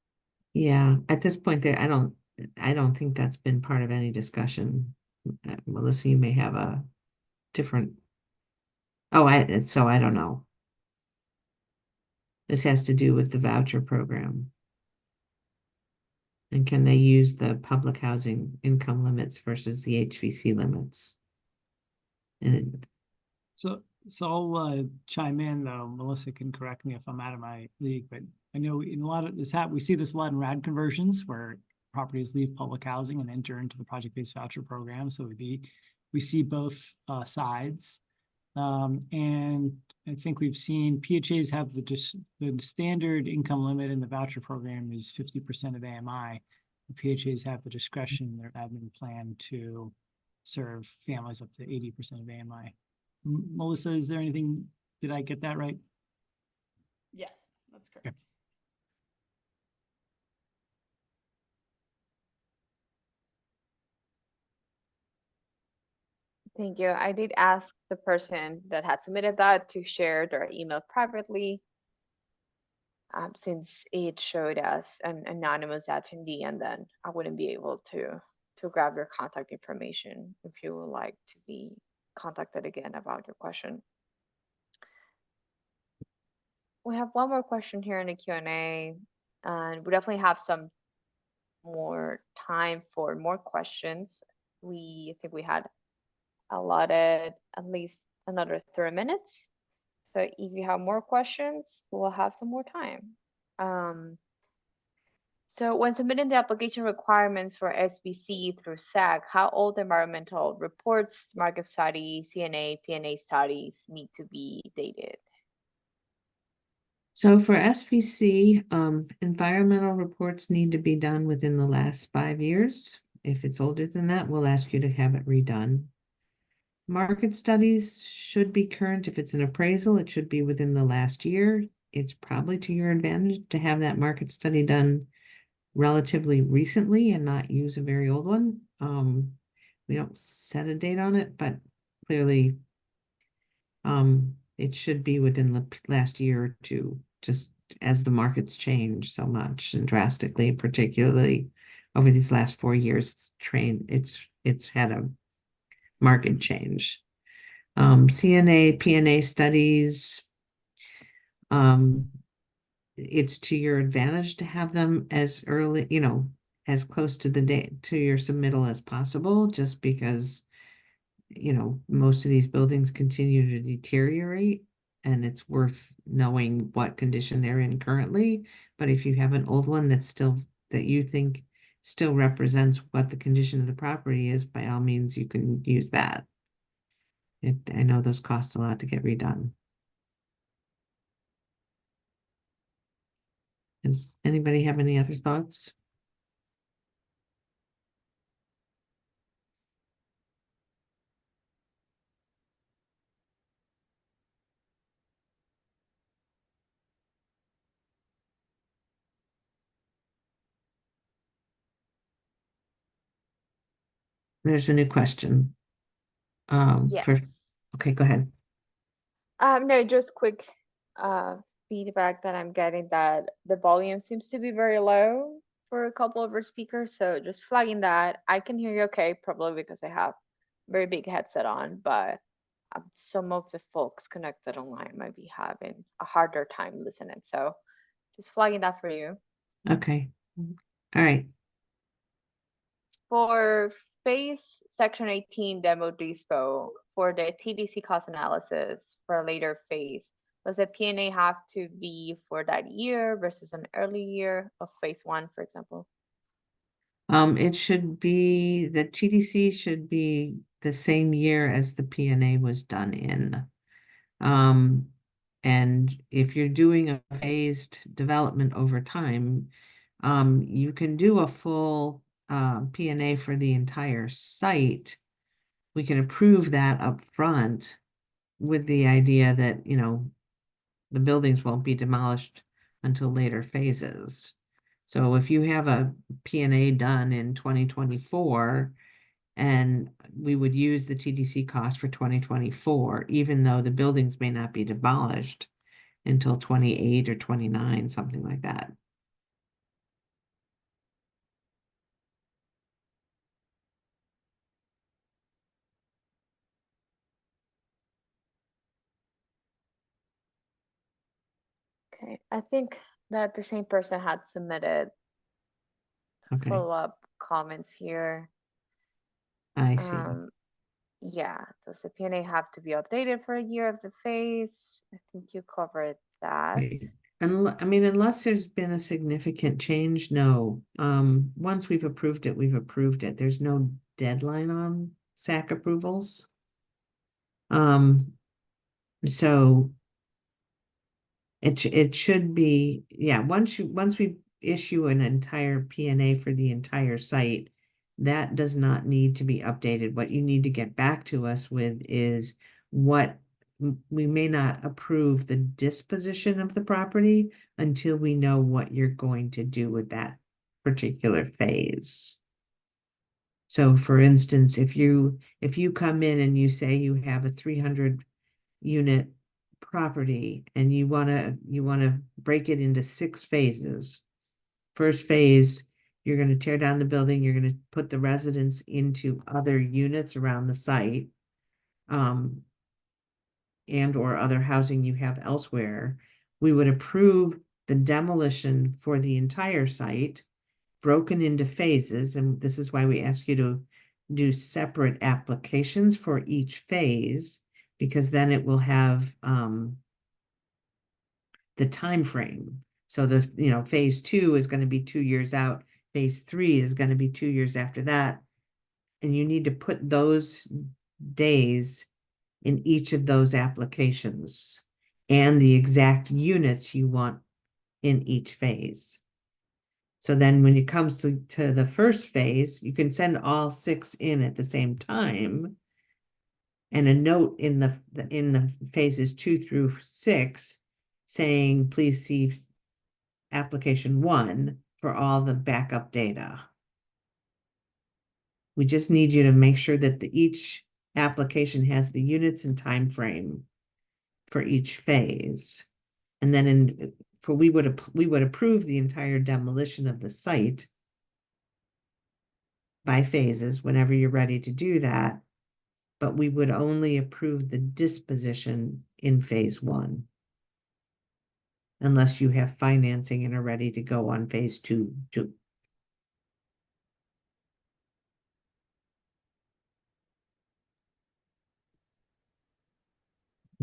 Yeah, at this point there, I don't think that's been part of any discussion. Melissa, you may have a different. Oh, so I don't know. This has to do with the voucher program. And can they use the public housing income limits versus the HVC limits? And So I'll chime in though. Melissa can correct me if I'm out of my league, but I know in a lot of this, we see this a lot in RAD conversions where properties leave public housing and enter into the project-based voucher program. So we see both sides. And I think we've seen PHAs have the standard income limit in the voucher program is 50% of AMI. The PHAs have the discretion in their admin plan to serve families up to 80% of AMI. Melissa, is there anything, did I get that right? Yes, that's correct. Okay. Thank you. I did ask the person that had submitted that to share their email privately, since it showed us an anonymous attendee, and then I wouldn't be able to grab your contact information if you would like to be contacted again about your question. We have one more question here in the Q&A, and we definitely have some more time for more questions. I think we had allotted at least another 30 minutes. So if you have more questions, we'll have some more time. So when submitting the application requirements for SBC through SAC, how old environmental reports, market study, CNA, PNA studies need to be dated? so for SVC, environmental reports need to be done within the last 5 years. If it's older than that, we'll ask you to have it redone. Market studies should be current. If it's an appraisal, it should be within the last year. It's probably to your advantage to have that market study done relatively recently and not use a very old one. We don't set a date on it, but clearly it should be within the last year or two, just as the markets change so much and drastically, particularly over these last 4 years, it's had a market change. CNA, PNA studies, it's to your advantage to have them as early, as close to the date to your submittal as possible, just because most of these buildings continue to deteriorate and it's worth knowing what condition they're in currently. But if you have an old one that you think still represents what the condition of the property is, by all means, you can use that. I know those cost a lot to get redone. Does anybody have any other thoughts? There's a new question. Yes. Okay, go ahead. No, just quick feedback that I'm getting that the volume seems to be very low for a couple of our speakers. So just flagging that. I can hear you okay, probably because I have very big headset on, but some of the folks connected online might be having a harder time listening. So just flagging that for you. Okay. All right. For phase section 18 demo dispo for the TDC cost analysis for a later phase, does the P&A have to be for that year versus an early year of phase 1, for example? It should be, the TDC should be the same year as the P&A was done in. And if you're doing a phased development over time, you can do a full P&A for the entire site. We can approve that up front with the idea that, the buildings won't be demolished until later phases. So if you have a P&A done in 2024, and we would use the TDC cost for 2024, even though the buildings may not be demolished until 28 or 29, something like that. Okay, I think that the same person had submitted Okay, follow-up comments here. I see. Yeah, does the P&A have to be updated for a year of the phase? I think you covered that. Right. I mean, unless there's been a significant change, no. Once we've approved it, we've approved it. There's no deadline on SAC approvals. So it should be, yeah, once we issue an entire P&A for the entire site, that does not need to be updated. What you need to get back to us with is what we may not approve the disposition of the property until we know what you're going to do with that particular phase. So for instance, if you come in and you say you have a 300 unit property and you want to break it into 6 phases. First phase, you're going to tear down the building, you're going to put the residents into other units around the site, and or other housing you have elsewhere. We would approve the demolition for the entire site, broken into phases, and this is why we ask you to do separate applications for each phase, because then it will have the time frame. So phase 2 is going to be 2 years out. Phase 3 is going to be 2 years after that. And you need to put those days in each of those applications and the exact units you want in each phase. So then when it comes to the first phase, you can send all 6 in at the same time. And a note in the phases 2 through 6 saying, please see application 1 for all the backup data. We just need you to make sure that each application has the units and time frame for each phase. And then we would approve the entire demolition of the site by phases whenever you're ready to do that. But we would only approve the disposition in phase 1. Unless you have financing and are ready to go on phase 2 too.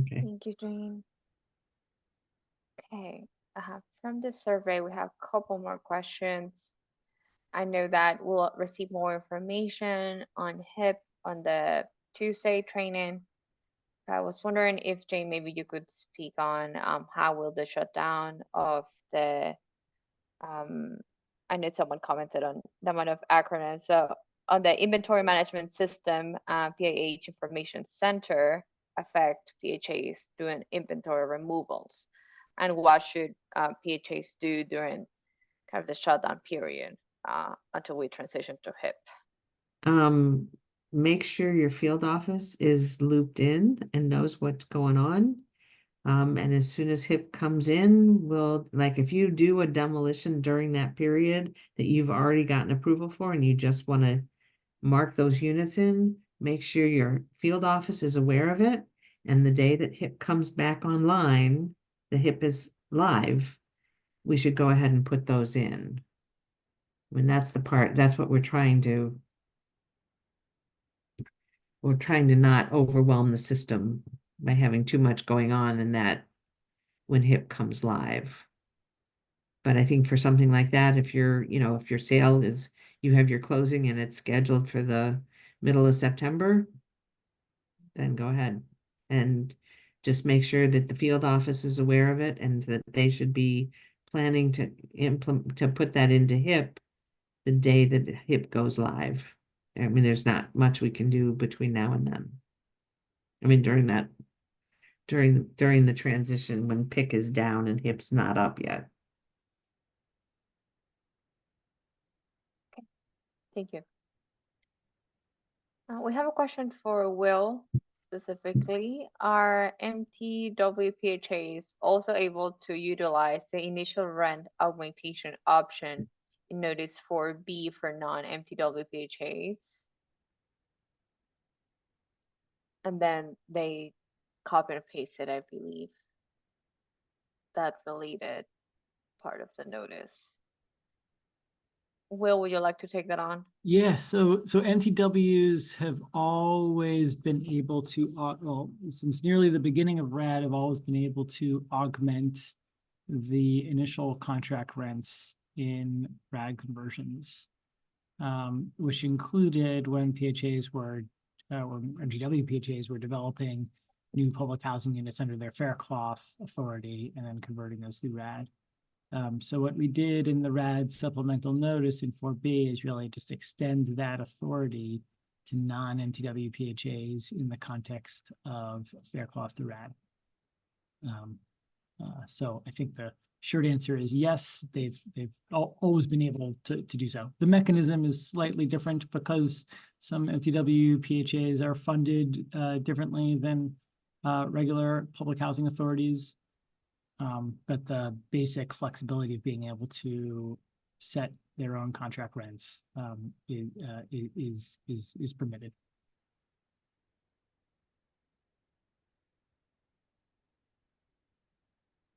Okay. Thank you, Jane. Okay, from the survey, we have a couple more questions. I know that we'll receive more information on HIP on the Tuesday training. I was wondering if, Jane, maybe you could speak on how will the shutdown of the, I know someone commented on the amount of acronyms, so on the inventory management system, PIH information center affect PHAs doing inventory removals, and what should PHAs do during kind of the shutdown period until we transition to HIP? make sure your field office is looped in and knows what's going on. And as soon as HIP comes in, like if you do a demolition during that period that you've already gotten approval for and you just want to mark those units in, make sure your field office is aware of it. And the day that HIP comes back online, the HIP is live, we should go ahead and put those in. I mean, that's what we're trying to not overwhelm the system by having too much going on in that when HIP comes live. But I think for something like that, if if your sale is, you have your closing and it's scheduled for the middle of September, then go ahead and just make sure that the field office is aware of it and that they should be planning to put that into HIP the day that HIP goes live. I mean, there's not much we can do between now and then. I mean, during the transition when PIC is down and HIP's not up yet. Thank you. We have a question for Will specifically. Are MTWPHAs also able to utilize the initial rent augmentation option in Notice 4B for non-MTWPHAs? And then they copy and paste it, I believe, that related part of the notice. Will, would you like to take that on? Yeah, so NTWs have always been able to, well, since nearly the beginning of RAD, have always been able to augment the initial contract rents in RAD conversions, which included when PHAs were, when NTW PHAs were developing new public housing units under their Faircloth authority and then converting those through RAD. So what we did in the RAD supplemental notice in 4B is really just extend that authority to non-MTW PHAs in the context of Faircloth to RAD. So I think the short answer is yes, they've always been able to do so. The mechanism is slightly different because some MTW PHAs are funded differently than regular public housing authorities. But the basic flexibility of being able to set their own contract rents is permitted.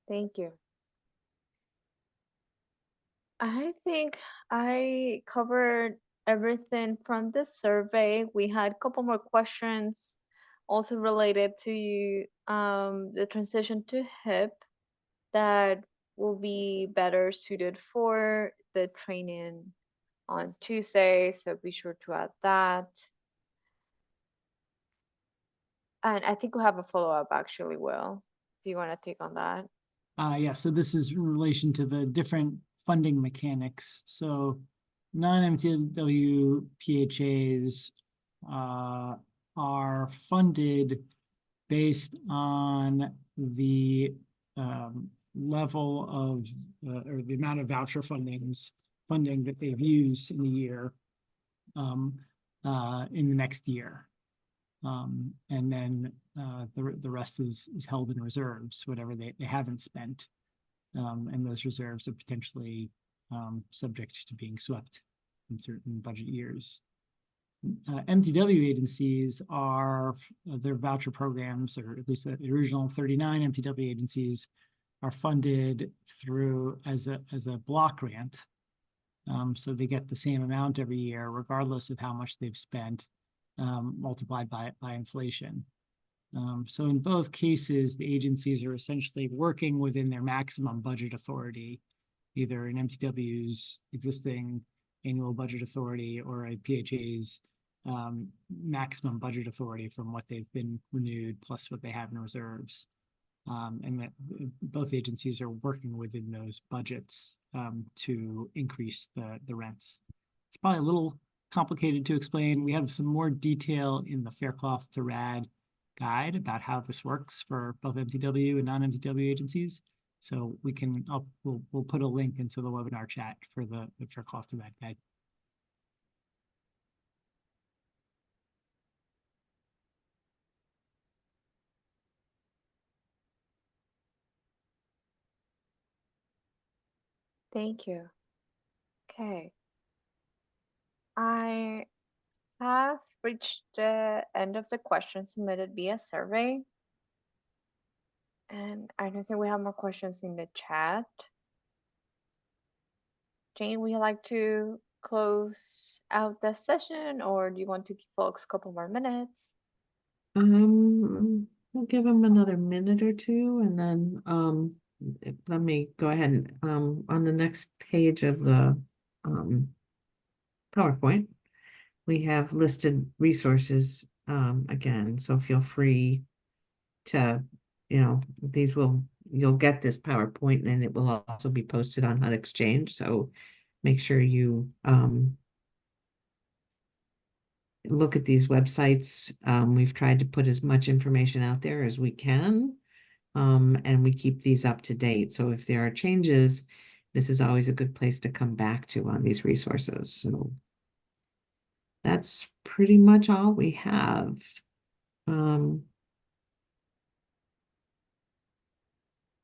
Thank you. I think I covered everything from the survey. We had a couple more questions also related to the transition to HIP that will be better suited for the training on Tuesday, so be sure to add that. And I think we have a follow-up actually, Will. Do you want to take on that? Yeah, so this is in relation to the different funding mechanics. So non-MTW PHAs are funded based on the level of or the amount of voucher funding that they've used in the year in the next year. And then the rest is held in reserves, whatever they haven't spent. And those reserves are potentially subject to being swept in certain budget years. MTW agencies are, their voucher programs, or at least the original 39 MTW agencies, are funded through as a block grant. So they get the same amount every year, regardless of how much they've spent, multiplied by inflation. So in both cases, the agencies are essentially working within their maximum budget authority, either an MTW's existing annual budget authority or a PHA's maximum budget authority from what they've been renewed plus what they have in reserves. And that both agencies are working within those budgets to increase the rents. It's probably a little complicated to explain. We have some more detail in the Faircloth to RAD guide about how this works for both MTW and non-MTW agencies. So we can, we'll put a link into the webinar chat for the Faircloth to RAD guide. Thank you. Okay. I have reached the end of the questions submitted via survey. And I don't think we have more questions in the chat. Jane, would you like to close out the session, or do you want to give folks a couple more minutes? We'll give them another minute or two, and then let me go ahead and on the next page of the PowerPoint, we have listed resources again, so feel free to, you'll get this PowerPoint, and it will also be posted on Hut Exchange, so make sure you look at these websites. We've tried to put as much information out there as we can, and we keep these up to date. So if there are changes, this is always a good place to come back to on these resources. So that's pretty much all we have. I'm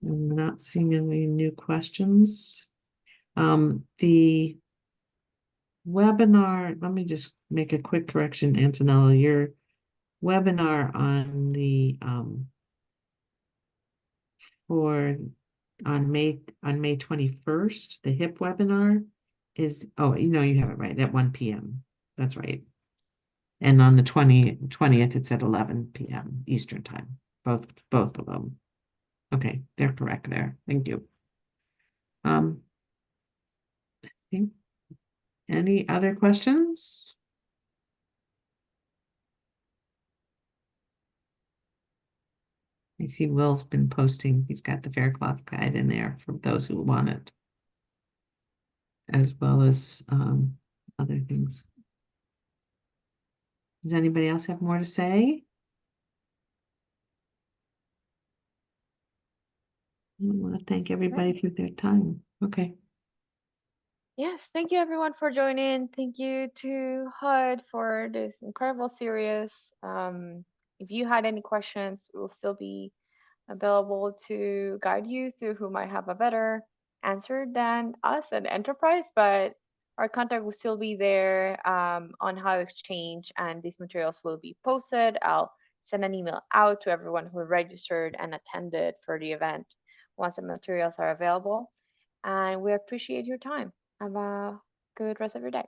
not seeing any new questions. The webinar, let me just make a quick correction, Antonella. Your webinar on the on May 21st, the HIP webinar is, oh, you have it right, at 1 p.m. That's right. And on the 20th, it's at 11 p.m. Eastern time. Both of them. Okay, they're correct there. Thank you. Okay. Any other questions? I see Will's been posting. He's got the Faircloth guide in there for those who want it, as well as other things. Does anybody else have more to say? I want to thank everybody for their time. Okay. Yes, thank you everyone for joining. Thank you to HUD for this incredible series. If you had any questions, we'll still be available to guide you through who might have a better answer than us at Enterprise, but our contact will still be there on How Exchange, and these materials will be posted. I'll send an email out to everyone who registered and attended for the event once the materials are available. And we appreciate your time. Have a good rest of your day.